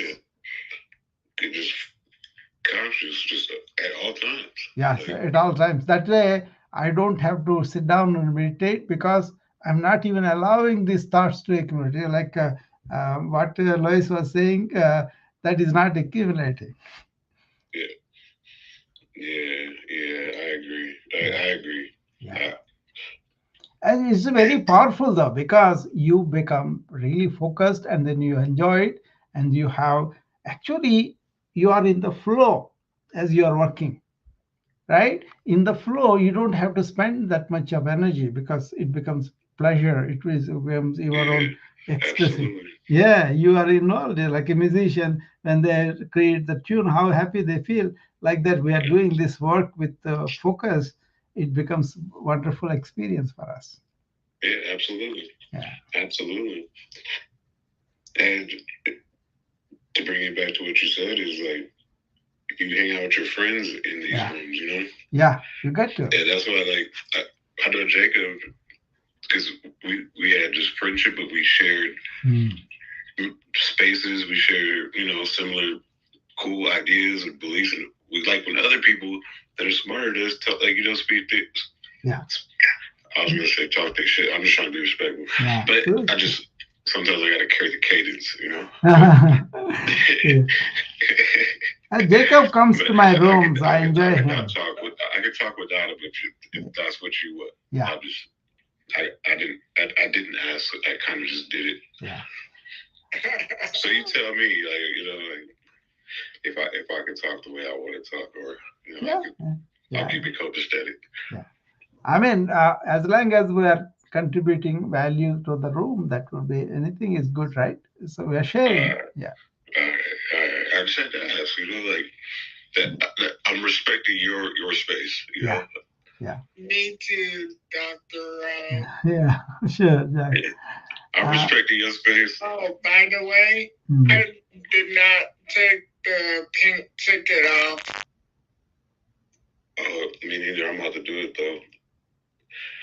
Just conscious, just at all times. Yes, at all times. That way, I don't have to sit down and meditate because I'm not even allowing these thoughts to accumulate. Like what Lois was saying, that is not accumulating. Yeah. Yeah, I agree. I agree. Yeah. And it's very powerful though, because you become really focused and then you enjoy it, and you have actually, you are in the flow as you are working, right? In the flow, you don't have to spend that much of energy because it becomes pleasure. Becomes your own expressing. Absolutely. Yeah, you are involved. You're like a musician when they create the tune, how happy they feel. Like that, we are doing this work with focus. It becomes wonderful experience for us. Yeah, absolutely. Yeah. Absolutely. And to bring it back to what you said is like, you hang out with your friends in these rooms, you know? Yeah, you got to. Yeah, that's why I know Jacob, because we had this friendship, but we shared spaces, we shared, similar cool ideas and beliefs, and we like when other people that are smarter than us speak things. Yeah. I was gonna say talk their shit. I'm just trying to be respectful. Yeah, but good. Sometimes I gotta carry the cadence, Jacob comes to my rooms. I enjoy him. I could talk with Donna, but if that's what you want, yeah. I didn't ask. I kind of just did it. Yeah. So you tell me, if I can talk the way I want to talk, or I'll keep it copacetic. Yeah. I mean, as long as we are contributing value to the room, that would be, anything is good, right? So we are sharing. Yeah. I just had to ask, that I'm respecting your space. You know? Yeah. Me too, Dr. Yeah, sure. Yeah. I'm respecting your space. Oh, by the way, I did not take the pink ticket off. Oh, me neither. I'm about to do it though.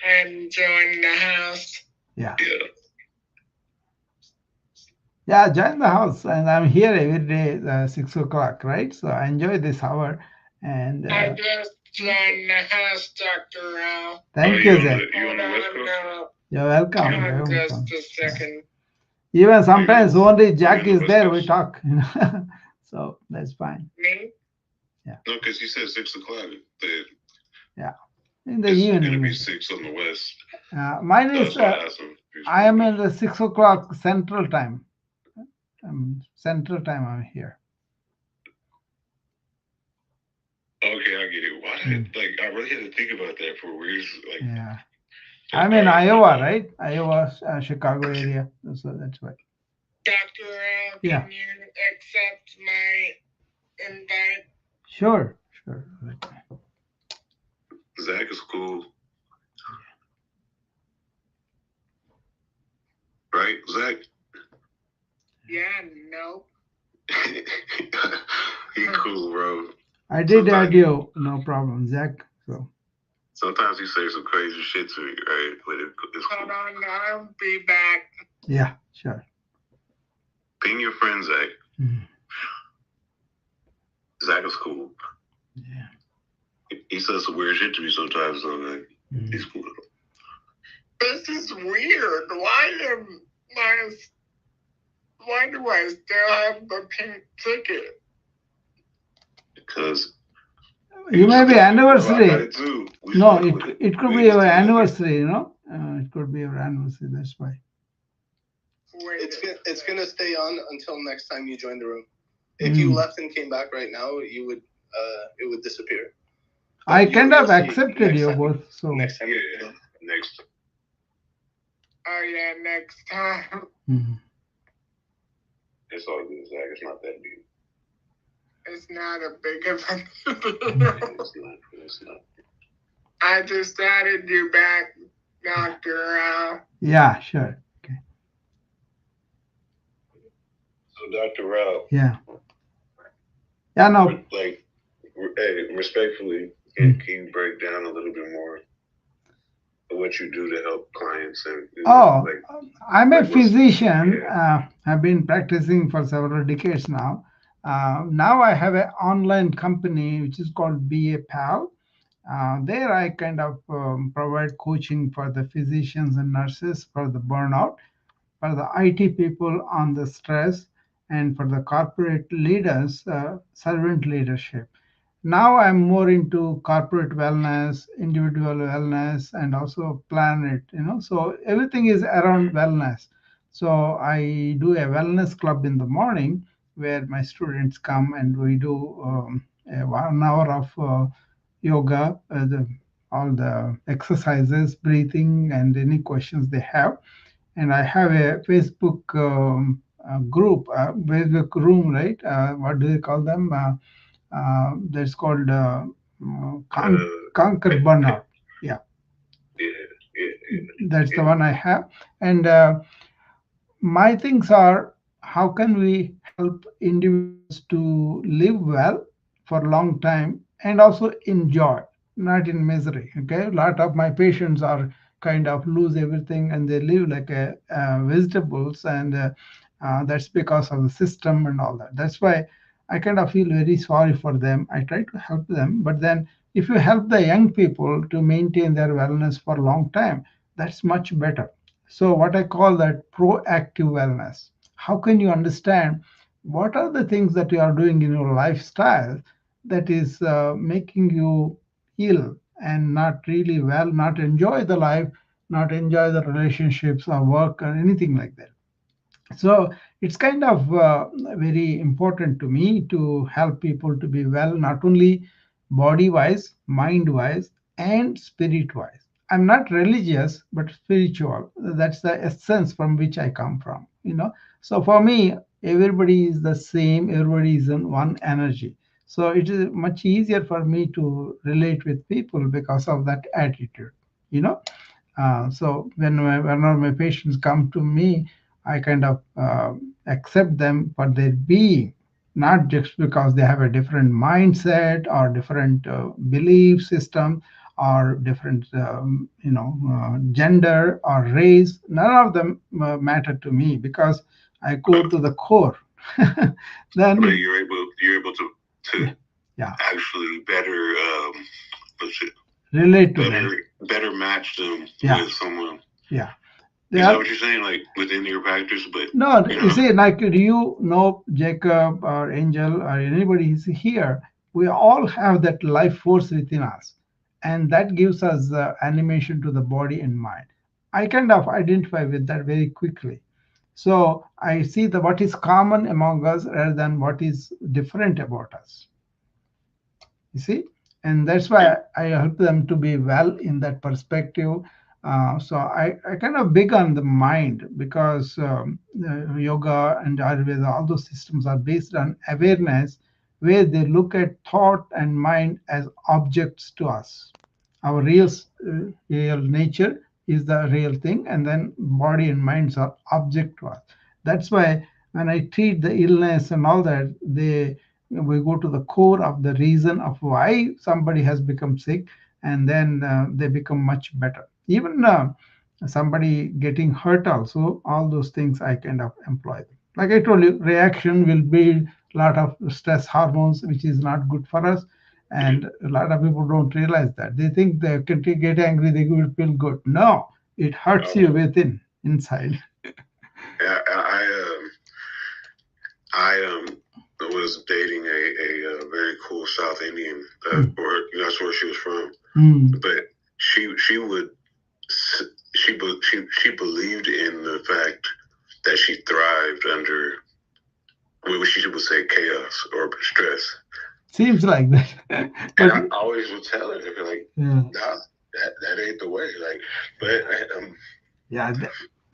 And join the house. Yeah. Yeah. Yeah, join the house, and I'm here every day, 6 o'clock, right? So I enjoy this hour, and I just joined the house, Dr. Rao. Thank you, Zach. You're welcome. Just a second. Even sometimes only Jack is there, we talk. So that's fine. Me? Yeah. No, because you said 6 o'clock. Yeah. In the evening. It's going to be 6 on the west. Mine is, I am in the 6 o'clock Central Time. Central Time I'm here. Okay, I get it. Why did I really had to think about that for weird. Yeah. I'm in Iowa, right? Iowa, Chicago area. So that's why. Dr. Rao, can you accept my invite? Sure. Zach is cool. Right, Zach? Yeah, no. He cool, bro. I did add you, no problem, Zach. So sometimes he says some crazy shit to me, right? But it's cool. Hold on, I'll be back. Yeah, sure. Ping your friend, Zach. Zach is cool. Yeah. He says some weird shit to me sometimes, so he's cool. This is weird. Why do I still have the pink ticket? Because you may be anniversary. No, it could be your anniversary, it could be your anniversary, that's why. It's gonna stay on until next time you join the room. If you left and came back right now, it would disappear. But I kind of accepted you both, so next time. Yeah. Next. Oh yeah, next time. It's all good, Zach. It's not that big. It's not a big event. It's not. I just added you back, Dr. Rao. Yeah, sure. Okay. So, Dr. Rao. Yeah. Yeah, no. Respectfully, can you break down a little bit more of what you do to help clients? I'm a physician. I've been practicing for several decades now. Now I have an online company which is called BA Pal. There I kind of provide coaching for the physicians and nurses for the burnout, for the IT people on the stress, and for the corporate leaders, servant leadership. Now I'm more into corporate wellness, individual wellness, and also planet, so everything is around wellness. So I do a wellness club in the morning where my students come and we do a 1 hour of yoga, all the exercises, breathing, and any questions they have. And I have a Facebook group, Facebook room, right? What do they call them? That's called Conquer Burnout. Yeah, Yeah, yeah, that's yeah, the one I have. And my things are, how can we help individuals to live well for a long time and also enjoy, not in misery. Okay, a lot of my patients are kind of lose everything and they live like a, vegetables, and that's because of the system and all that. That's why I kind of feel very sorry for them. I try to help them, but then if you help the young people to maintain their wellness for a long time, that's much better. So, what I call that proactive wellness. How can you understand what are the things that you are doing in your lifestyle that is making you ill and not really well, not enjoy the life, not enjoy the relationships or work or anything like that. So it's kind of very important to me to help people to be well, not only body wise, mind wise, and spirit wise. I'm not religious, but spiritual. That's the essence from which I come from. So for me, everybody is the same, everybody is in one energy. So it is much easier for me to relate with people because of that attitude. You know, so whenever my patients come to me, I kind of accept them for their being, not just because they have a different mindset or different belief system or different, gender or race. None of them matter to me because I go to the core. but Then, you're able to yeah, yeah, actually better what's it, relate to them. better match them Yeah, with someone. yeah. They Is that are. what you're saying? Like within your practice, but No, you you know, see, like, do you know Jacob or Angel or anybody is here? We all have that life force within us, and that gives us animation to the body and mind. I kind of identify with that very quickly. So I see the what is common among us rather than what is different about us. You see, and that's why I help them to be well in that perspective. So I kind of big on the mind because yoga and Ayurveda, all those systems are based on awareness, where they look at thought and mind as objects to us. Our real nature is the real thing, and then body and minds are object to us. That's why when I treat the illness and all that, we go to the core of the reason of why somebody has become sick, and then they become much better. Even somebody getting hurt also, all those things I kind of employ them. Like I told you, reaction will build a lot of stress hormones, which is not good for us. And a lot of people don't realize that. They think they can get angry, they will feel good. No, it hurts you within, inside. I was dating a very cool South Indian, or that's where she was from. But she would she believed in the fact that she thrived under what she would say chaos or stress. Seems like that. And I always would tell her, like, yeah, nah, that ain't the way. Like, but yeah,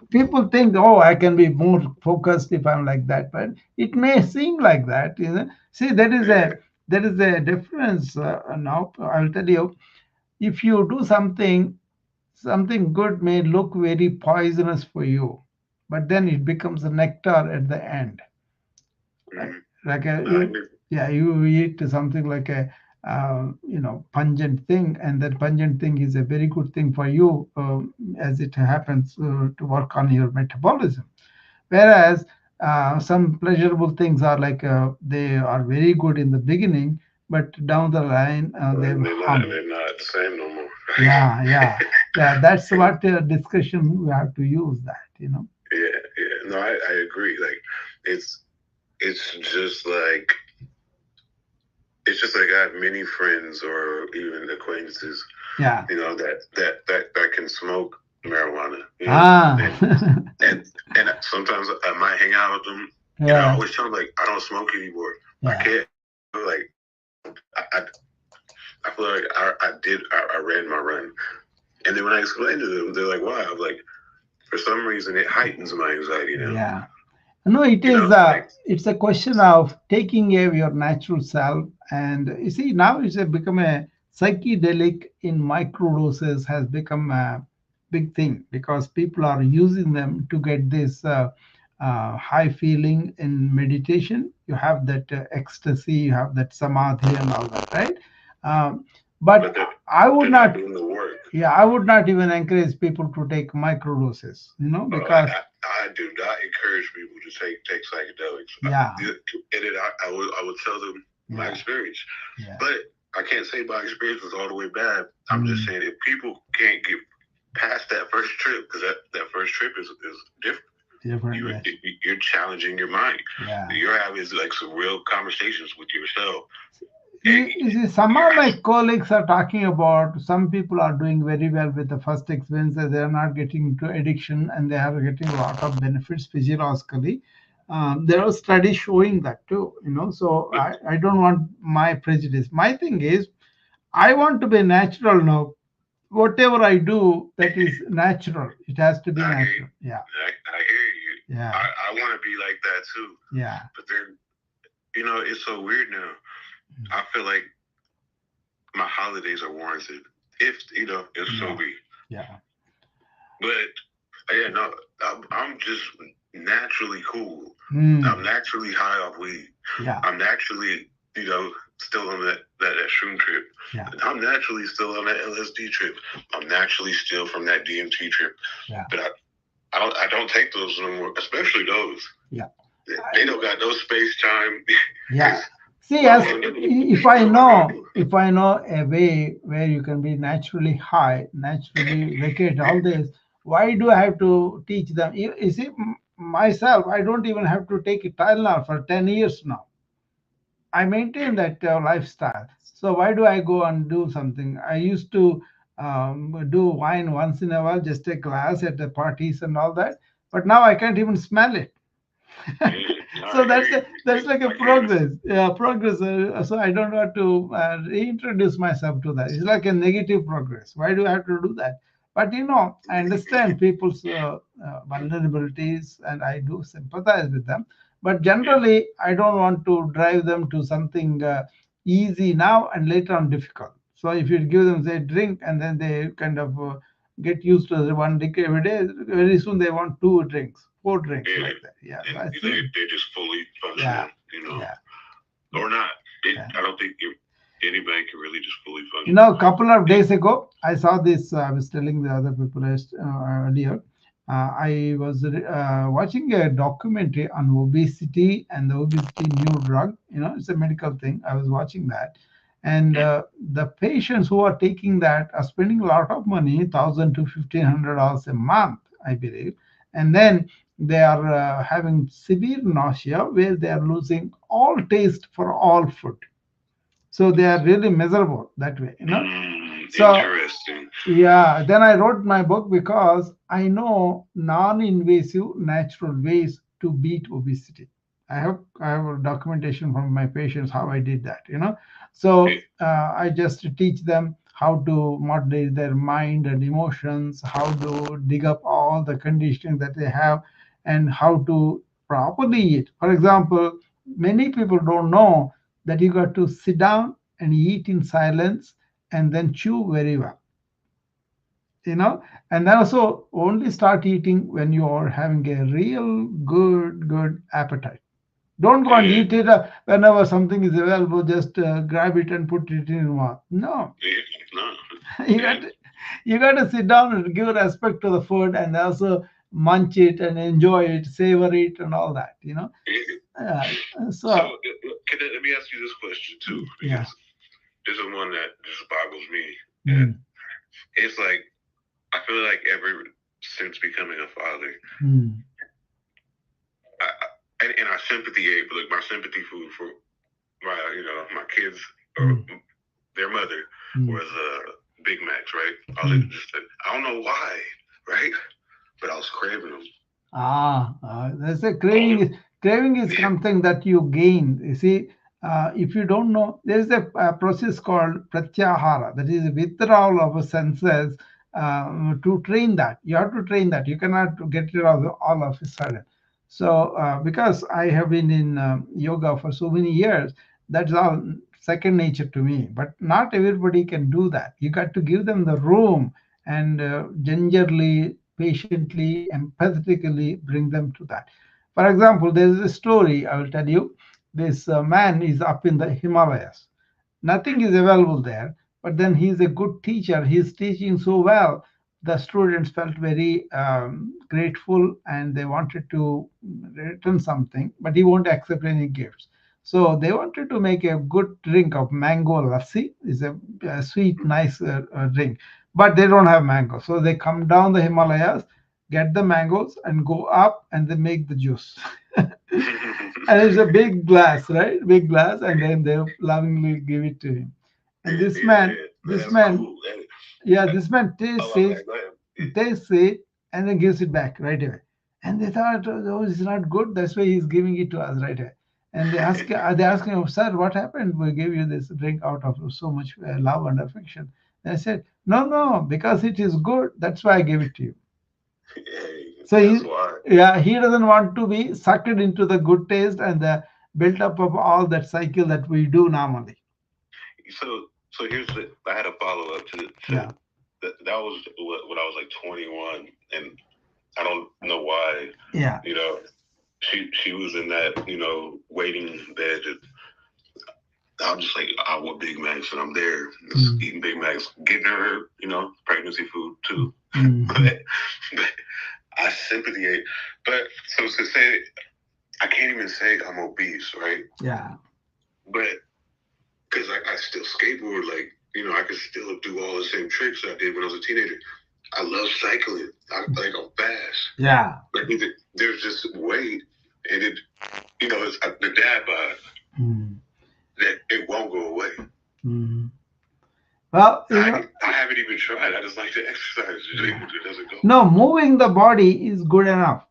people think, oh, I can be more focused if I'm like that, but it may seem like that. See, there is a difference. Now I'll tell you, if you do something good may look very poisonous for you, but then it becomes a nectar at the end. Like, you eat something like a pungent thing, and that pungent thing is a very good thing for you, as it happens to work on your metabolism. Whereas some pleasurable things are like they are very good in the beginning, but down the line they will harm. they're not the same no more. Yeah. That's what discussion we have to use that. Yeah. No, I agree. Like, it's just like it's just like I have many friends or even acquaintances, Yeah. you know, that can smoke marijuana. You know? And sometimes I might hang out with them. Yeah. And I always tell them, like, I don't smoke anymore. Yeah. I can't. Like, I feel like I ran my run. And then when I explained to them, they're like, why? I'm like, for some reason, it heightens my anxiety now. Yeah. No, it is. It's a question of taking away your natural self, and you see now it's become a psychedelic in microdoses has become a big thing because people are using them to get this high feeling in meditation. You have that ecstasy, you have that samadhi, and all that, right? But I would not. Yeah, I would not even encourage people to take microdoses. You know, because. I do not encourage people to take psychedelics. Yeah. And then I would tell them my experience. Yeah. But I can't say my experience was all the way bad. I'm just saying if people can't get past that first trip, because that first trip is different. You're challenging your mind. Yeah. You're having like some real conversations with yourself. You see, some of my colleagues are talking about some people are doing very well with the first experience. They are not getting into addiction and they are getting a lot of benefits physiologically. There are studies showing that too, you know. So I don't want my prejudice. My thing is, I want to be natural now. Whatever I do, that is natural. It has to be natural. Yeah. I hear you. Yeah. I want to be like that too. Yeah. But then, you know, it's so weird now. I feel like my holidays are warranted if so be. Yeah. But yeah, no, I'm just naturally cool. I'm naturally high off weed. Yeah. I'm naturally, still on that shroom trip. Yeah. I'm naturally still on that LSD trip. I'm naturally still from that DMT trip. Yeah. But I don't take those no more, especially those. Yeah. They don't got no space time. Yeah. See, if I know a way where you can be naturally high, naturally vacate all this, why do I have to teach them? You see, myself, I don't even have to take a Tylenol for 10 years now. I maintain that lifestyle. So why do I go and do something? I used to do wine once in a while, just a glass at the parties and all that. But now I can't even smell it. So that's like a progress. Yeah, progress. So I don't want to reintroduce myself to that. It's like a negative progress. Why do I have to do that? But I understand people's vulnerabilities, and I do sympathize with them. But generally, I don't want to drive them to something easy now and later on difficult. So if you give them say drink and then they kind of get used to the one drink every day, very soon they want 2 drinks, 4 drinks, like that. Yeah, so I think they're just fully functional, or not. I don't think anybody can really just fully function. A couple of days ago, I saw this. I was telling the other people earlier. I was watching a documentary on obesity and the obesity new drug. It's a medical thing. I was watching that. And the patients who are taking that are spending a lot of money, $1,000 to $1,500 a month, I believe. And then they are having severe nausea where they are losing all taste for all food. So they are really miserable that way, So, interesting. Yeah, then I wrote my book because I know non-invasive natural ways to beat obesity. I have a documentation from my patients how I did that, So I just teach them how to moderate their mind and emotions, how to dig up all the conditioning that they have, and how to properly eat. For example, many people don't know that you got to sit down and eat in silence and then chew very well. And then also only start eating when you are having a real good appetite. Don't go and eat it whenever something is available. Just grab it and put it in your mouth. No, you got to sit down and give respect to the food and also munch it and enjoy it, savor it, and all that. So let me ask you this question too, because this is one that just boggles me. And it's like I feel like since becoming a father, and I sympathy, like my sympathy for my kids or their mother was Big Macs, right? I was like, I don't know why, right? But I was craving them. That's a craving. Craving is something that you gain. You see, if you don't know, there is a process called pratyahara, that is withdrawal of senses to train that. You have to train that. You cannot get rid of it all of a sudden. So, because I have been in yoga for so many years, that's all second nature to me. But not everybody can do that. You got to give them the room and gingerly, patiently, empathetically bring them to that. For example, there is a story I will tell you. This man is up in the Himalayas. Nothing is available there, but then he's a good teacher. He's teaching so well. The students felt very grateful and they wanted to return something, but he won't accept any gifts. So they wanted to make a good drink of mango lassi. It's a sweet, nice drink, but they don't have mango. So they come down the Himalayas, get the mangoes, and go up and they make the juice. And it's a big glass, right? Big glass, and then they lovingly give it to him. And this man, cool. Yeah, this man tastes it, and then gives it back right away. And they thought, oh, it's not good. That's why he's giving it to us right away. And they ask him, sir, what happened? We gave you this drink out of so much love and affection. And I said, no, because it is good. That's why I gave it to you. So he doesn't want to be sucked into the good taste and the built up of all that cycle that we do normally. So here's I had a follow up to that was when I was like 21, and I don't know why. Yeah. She was in that waiting bed. I'm just like, I want Big Macs, and I'm there eating Big Macs, getting her pregnancy food too. But I sympathy. But so to say, I can't even say I'm obese, right? Yeah. But because I still skateboard, I could still do all the same tricks I did when I was a teenager. I love cycling. I'm fast. Yeah. But there's just weight, and it's the dad bod that it won't go away. Well, I haven't even tried. I just like to exercise. It doesn't go. No, moving the body is good enough.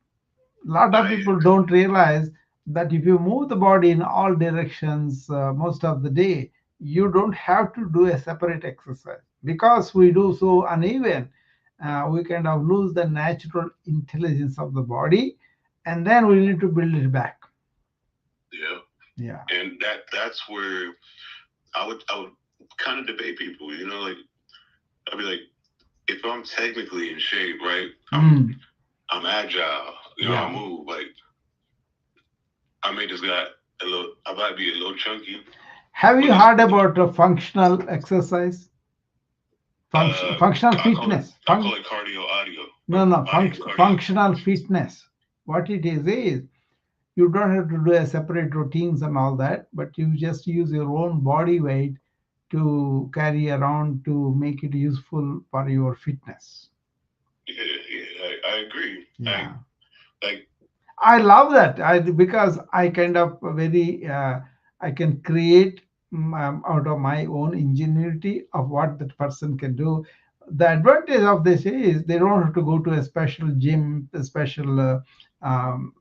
A lot of people don't realize that if you move the body in all directions most of the day, you don't have to do a separate exercise. Because we do so uneven, we kind of lose the natural intelligence of the body, and then we need to build it back. Yeah. And that's where I would kind of debate people, I'd be like, if I'm technically in shape, right? I'm agile, I move, I may just I might be a little chunky. Have you heard about functional exercise? Functional fitness. I call it cardio audio. No, functional fitness. What it is you don't have to do a separate routines and all that, but you just use your own body weight to carry around to make it useful for your fitness. Yeah, I agree. Yeah. I love that because I kind of I can create out of my own ingenuity of what that person can do. The advantage of this is they don't have to go to a special gym, a special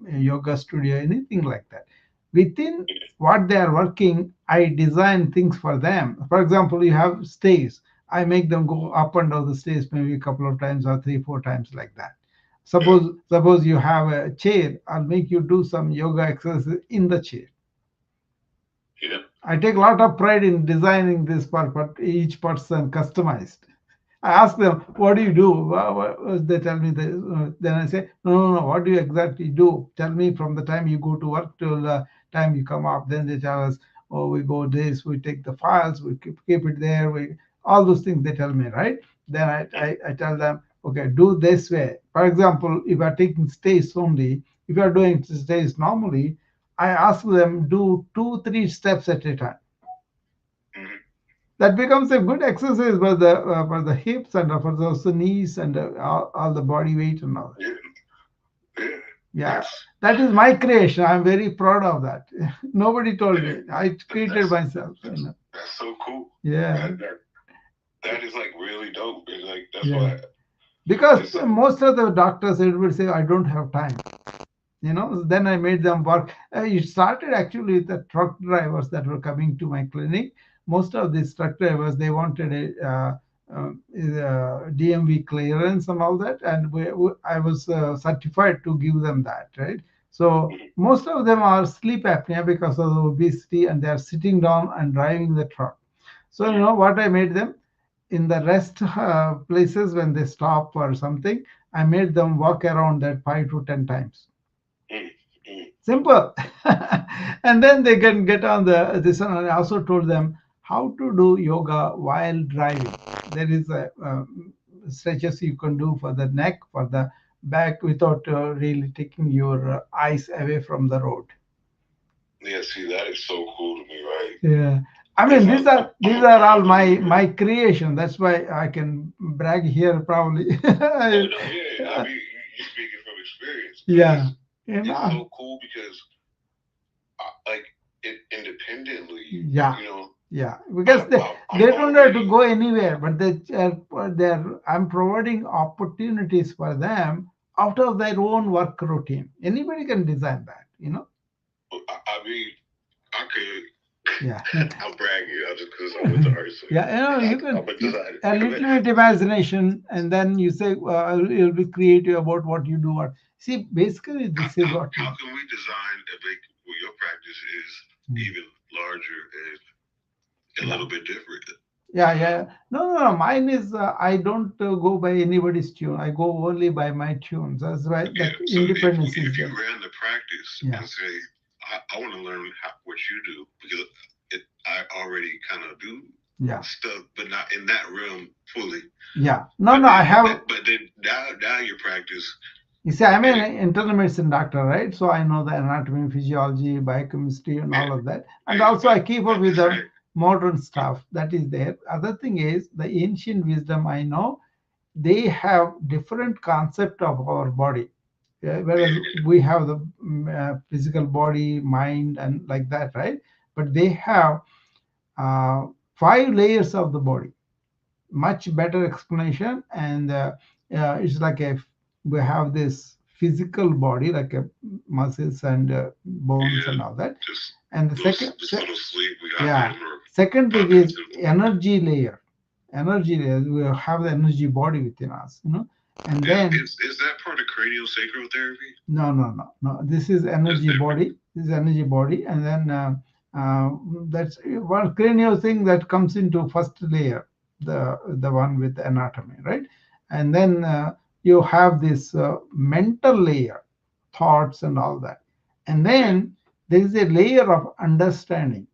yoga studio, anything like that. Within what they are working, I design things for them. For example, you have stairs. I make them go up and down the stairs maybe a couple of times or 3-4 times like that. Suppose you have a chair, I'll make you do some yoga exercises in the chair. Yeah. I take a lot of pride in designing this for each person customized. I ask them, what do you do? They tell me this. Then I say, no, what do you exactly do? Tell me from the time you go to work till the time you come up. Then they tell us, oh, we go this, we take the files, we keep it there. All those things they tell me, right? Then I tell them, okay, do this way. For example, if I'm taking stays only, if you're doing stays normally, I ask them do 2-3 steps at a time. That becomes a good exercise for the hips and for the knees and all the body weight and all that. Yeah, that is my creation. I'm very proud of that. Nobody told me. I created myself. That's so cool. Yeah. That is like really dope. It's like that's Yeah. why. Because most of the doctors would say, I don't have time. Then I made them work. It started actually with the truck drivers that were coming to my clinic. Most of these truck drivers, they wanted a DMV clearance and all that, and I was certified to give them that, right? So most of them are sleep apnea because of the obesity, and they are sitting down and driving the truck. So you know what I made them? In the rest places when they stop or something, I made them walk around that 5 to 10 times. Simple. And then they can get on this one. I also told them how to do yoga while driving. There is a stretches you can do for the neck, for the back, without really taking your eyes away from the road. Yeah, see, that is so cool to me, right? Yeah. I mean, these are all my creation. That's why I can brag here probably. Oh, no, yeah. I mean, you're speaking from experience. Yeah. It's so cool because, like, independently, yeah. you know. Yeah, because they don't have to go anywhere, but I'm providing opportunities for them out of their own work routine. Anybody can design that, I mean, I could. Yeah. I'm bragging just because I went to art school. Yeah, you can a little bit imagination, and then you say you'll be creative about what you do. Or see, basically, this is what. How can we design a big? Well, your practice is even larger and a little bit different. Yeah. No. Mine is I don't go by anybody's tune. I go only by my tunes. That's why that so independence if is you there. ran the practice and say, I want to learn what you do because I already kind of do stuff, but not in that realm fully. Yeah. No. I have. But then now your practice. You see, I'm an internal medicine doctor, right? So I know the anatomy, physiology, biochemistry, and all of that. And also I keep up with the modern stuff that is there. Other thing is the ancient wisdom I know, they have different concept of our body. Whereas we have the physical body, mind, and like that, right? But they have 5 layers of the body. Much better explanation, and it's like we have this physical body, like muscles and bones and all that. And the second thing is energy layer. Energy layer. We have the energy body within us, And then is that part of craniosacral therapy? No. This is energy body. This is energy body, and then that's one cranial thing that comes into first layer, the one with anatomy, right? And then you have this mental layer, thoughts and all that, and then there is a layer of understanding.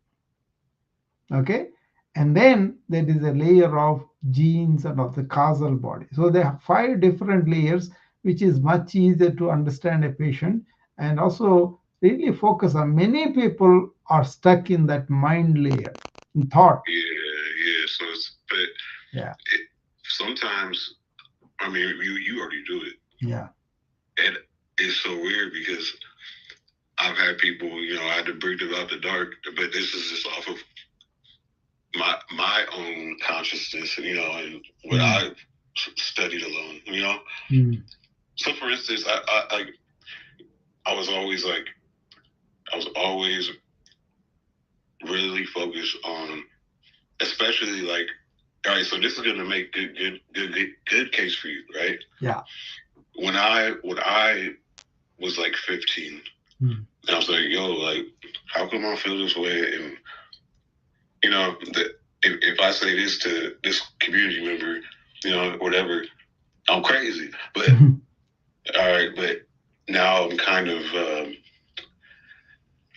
Okay, and then there is a layer of genes and of the causal body. So there are 5 different layers, which is much easier to understand a patient, and also really focus on. Many people are stuck in that mind layer, in thought. Yeah. So sometimes, I mean, you already do it. Yeah. And it's so weird because I've had people, I had to bring them out the dark, but this is just off of my own consciousness, and what I've studied alone, So, for instance, I was always really focused on, especially like, all right, so this is gonna make good case for you, right? Yeah. When I was like 15, I was like, yo, like, how come I feel this way? And if I say this to this community member, whatever, I'm crazy. But all right, but now I'm kind of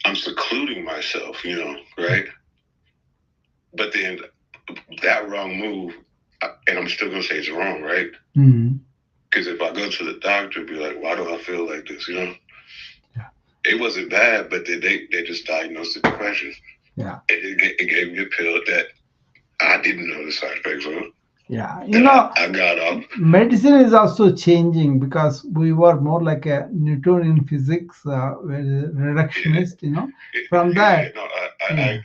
I'm secluding myself, right? But then that wrong move, and I'm still gonna say it's wrong, right? Because if I go to the doctor, be like, why do I feel like this? Yeah. It wasn't bad, but they just diagnosed the depression. Yeah. It gave me a pill that I didn't know the side effects of. Yeah, I got off. medicine is also changing because we were more like a Newtonian physics, reductionist. From that, No, I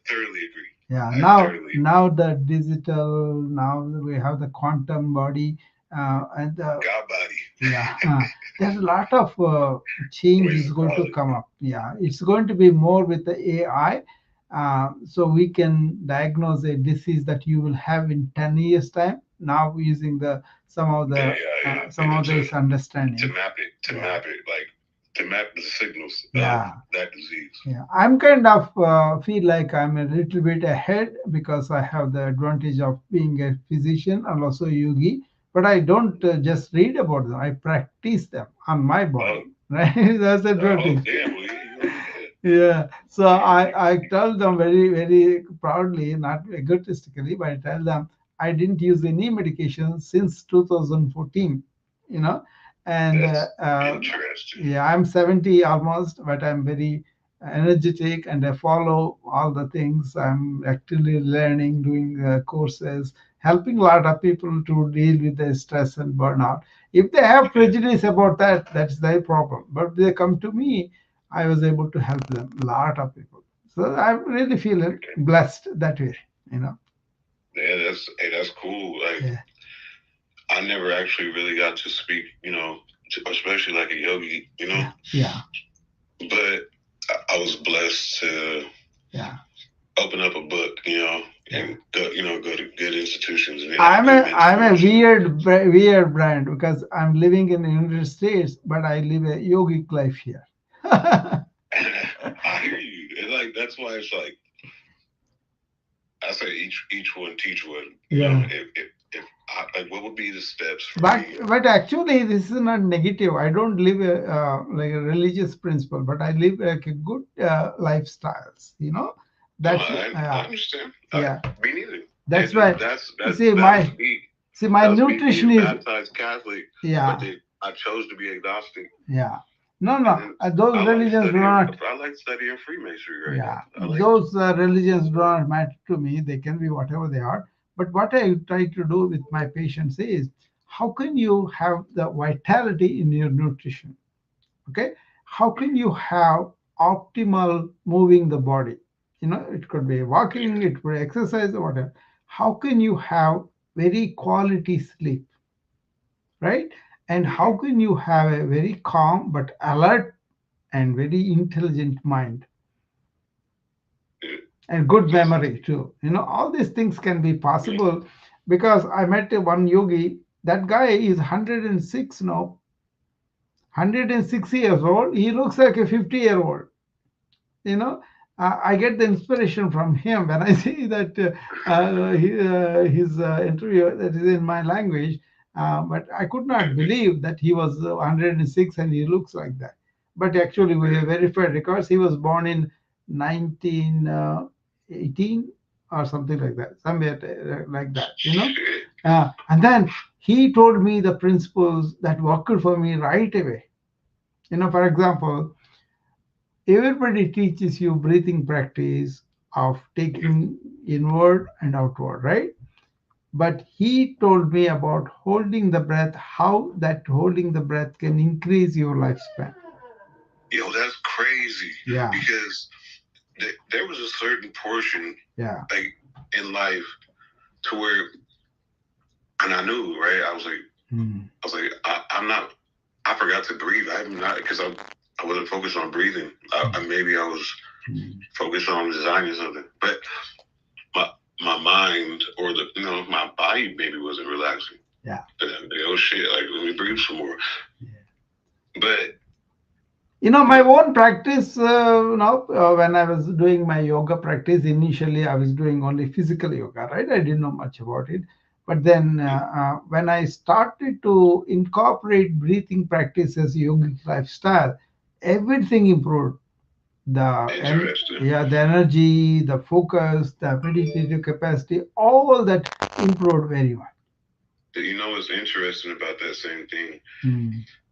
thoroughly agree. yeah. I Now, thoroughly now the digital. Now we have the quantum body, and God body. yeah, there's a lot of change is going to come up. Yeah, it's going to be more with the AI. So we can diagnose a disease that you will have in 10 years time. Now using the some of the some of this understanding to map it, like to map the signals of that disease. Yeah, I'm kind of feel like I'm a little bit ahead because I have the advantage of being a physician and also yogi. But I don't just read about them; I practice them on my body. Right? That's the advantage. Yeah. So I tell them very very proudly, not egotistically, but I tell them I didn't use any medication since 2014. You know, and yeah, I'm 70 almost, but I'm very energetic and I follow all the things. I'm actively learning, doing courses, helping a lot of people to deal with the stress and burnout. If they have prejudice about that, that's their problem. But they come to me, I was able to help them, a lot of people. So I really feel blessed that way, you know. Yeah, that's cool. Like I never actually really got to speak, especially like a yogi, Yeah. But I was blessed to open up a book, and go to good institutions. And I'm a weird brand because I'm living in the United States, but I live a yogic life here. I hear you. And like that's why it's like I say each one teach one. You know, if like what would be the steps for me? But actually this is not negative. I don't live like a religious principle, but I live like a good lifestyles. That's I understand. Yeah, me neither. That's why. That's my nutrition is baptized Catholic. But I chose to be agnostic. Yeah. No. Those religions do not. I like studying Freemasonry. Those religions do not matter to me. They can be whatever they are. But what I try to do with my patients is, how can you have the vitality in your nutrition? Okay. How can you have optimal moving the body? It could be walking, it could be exercise, or whatever. How can you have very quality sleep? Right? And how can you have a very calm but alert and very intelligent mind and good memory too? All these things can be possible because I met one yogi. That guy is 106 now, 106 years old. He looks like a 50-year-old. I get the inspiration from him when I see that his interview that is in my language. But I could not believe that he was 106 and he looks like that. But actually, we have verified records. He was born in 1918 or something like that, somewhere like that. And then he told me the principles that worked for me right away. For example, everybody teaches you breathing practice of taking inward and outward, right? But he told me about holding the breath, how that holding the breath can increase your lifespan. Yo, that's crazy. Yeah. Because there was a certain portion, like in life, to where, and I knew, right? I was like, I'm not. I forgot to breathe. I'm not because I wasn't focused on breathing. Maybe I was focused on designing something, but my mind or my body maybe wasn't relaxing. Yeah. Oh shit! Like let me breathe some more. Yeah. But my own practice. When I was doing my yoga practice, initially I was doing only physical yoga, right? I didn't know much about it. But then when I started to incorporate breathing practices, yogic lifestyle, everything improved. The energy, the focus, the meditative capacity, all that improved very much. What's interesting about that same thing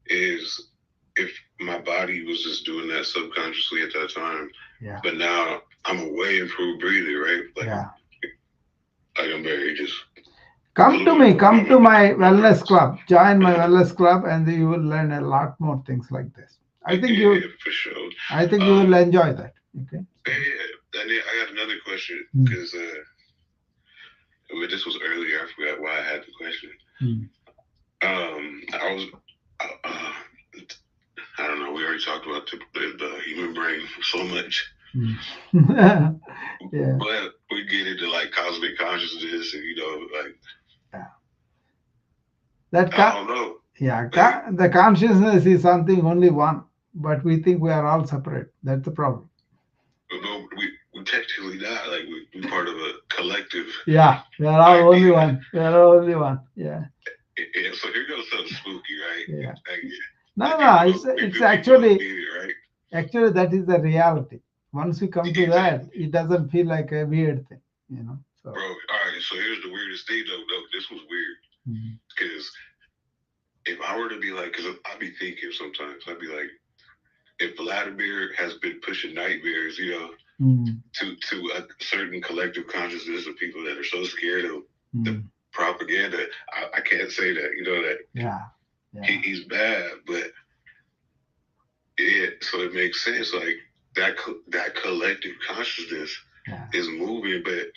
is if my body was just doing that subconsciously at that time, but now I'm a way improved breather, right? Like I'm very just. Come to me, come to my wellness club, join my wellness club, and you will learn a lot more things like this. I think yeah, for sure. I think you will enjoy that. Okay. Yeah, I got another question because this was earlier. I forgot why I had the question. I was, I don't know. We already talked about the human brain so much. Yeah. But we get into like cosmic consciousness, and that I don't know. Yeah, the consciousness is something only one, but we think we are all separate. That's the problem. No, we technically not. Like we're part of a collective. Yeah, we are all only one. We are all only one. Yeah. So here goes something spooky, right? Yeah. No, it's actually right? Actually that is the reality. Once we come to that, it doesn't feel like a weird thing, So. Bro, all right. So here's the weirdest thing, though. This was weird because if I were to be like, because I'd be thinking sometimes, I'd be like, if Vladimir has been pushing nightmares, to a certain collective consciousness of people that are so scared of the propaganda, I can't say that, that he's bad, but so it makes sense, like that collective consciousness is moving, but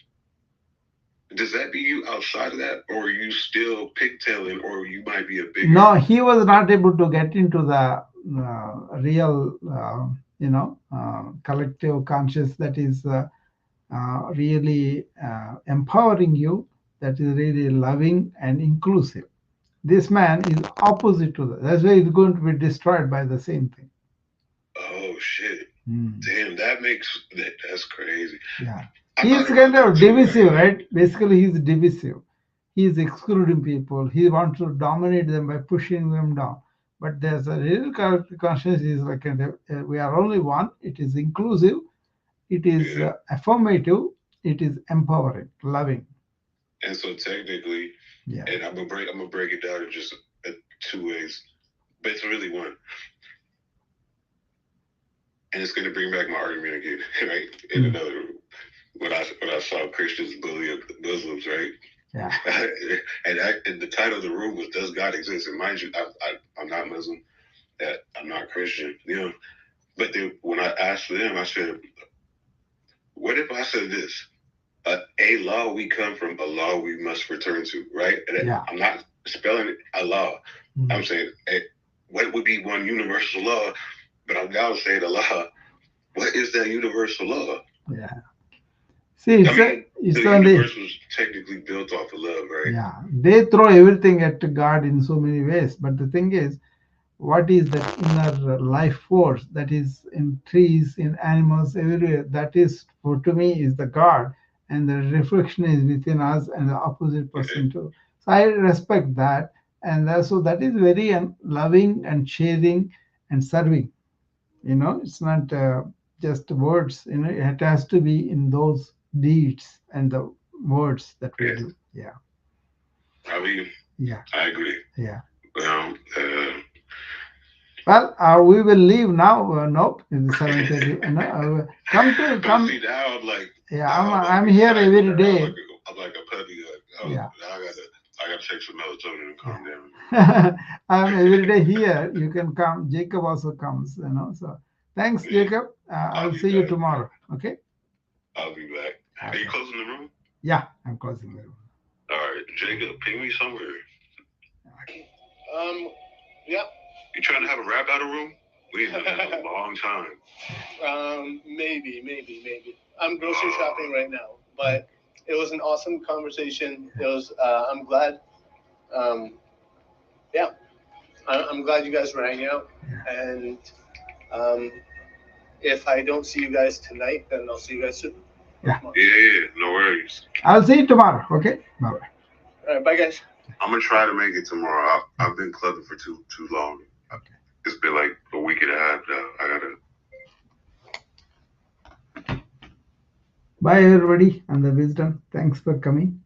does that be you outside of that, or are you still pigtailing, or you might be a bigger? No, he was not able to get into the real, collective conscious that is really empowering you, that is really loving and inclusive. This man is opposite to that. That's why he's going to be destroyed by the same thing. Oh shit! Damn, that's crazy. Yeah. He's kind of divisive, right? Basically, he's divisive. He's excluding people. He wants to dominate them by pushing them down. But there's a real consciousness is like we are only one. It is inclusive. It is affirmative. It is empowering, loving. And so technically, and I'm gonna break it down in just two ways, but it's really one. And it's gonna bring back my argument again, right? In another room. When I saw Christians bully Muslims, right? Yeah. and the title of the room was "Does God Exist?" And mind you, I'm not Muslim, I'm not Christian, But then when I asked them, I said, "What if I said this? A law we come from, a law we must return to, right?" And I'm not spelling it Allah. I'm saying, what would be one universal law? But I'm now saying Allah. What is that universal law? Yeah. See, the universe was technically built off of love, right? Yeah, they throw everything at God in so many ways. But the thing is, what is that inner life force that is in trees, in animals, everywhere? That is, to me, is the God, and the reflection is within us and the opposite person too. So I respect that, and so that is very loving and sharing and serving. It's not just words. It has to be in those deeds and the words that we do. Yeah. I mean, I agree. Yeah. Well, we will leave now. Nope, it's 7:30. Come. See, now I'm like, I'm here every day. I'm like a puppy. I gotta take some melatonin and calm down. I'm every day here. You can come. Jacob also comes. So thanks, Jacob. I'll see you tomorrow. Okay. I'll be back. Are you closing the room? Yeah, I'm closing the room. All right, Jacob, ping me somewhere. Yeah. You trying to have a rap battle room? We ain't done that in a long time. Maybe. I'm grocery shopping right now, but it was an awesome conversation. It was. I'm glad. I'm glad you guys were hanging out, and if I don't see you guys tonight, then I'll see you guys soon. Yeah, no worries. I'll see you tomorrow. Okay. Bye. All right, bye, guys. I'm gonna try to make it tomorrow. I've been clubbing for too long. Okay. It's been like a week and a half now. I gotta. Bye, everybody, and the wisdom. Thanks for coming.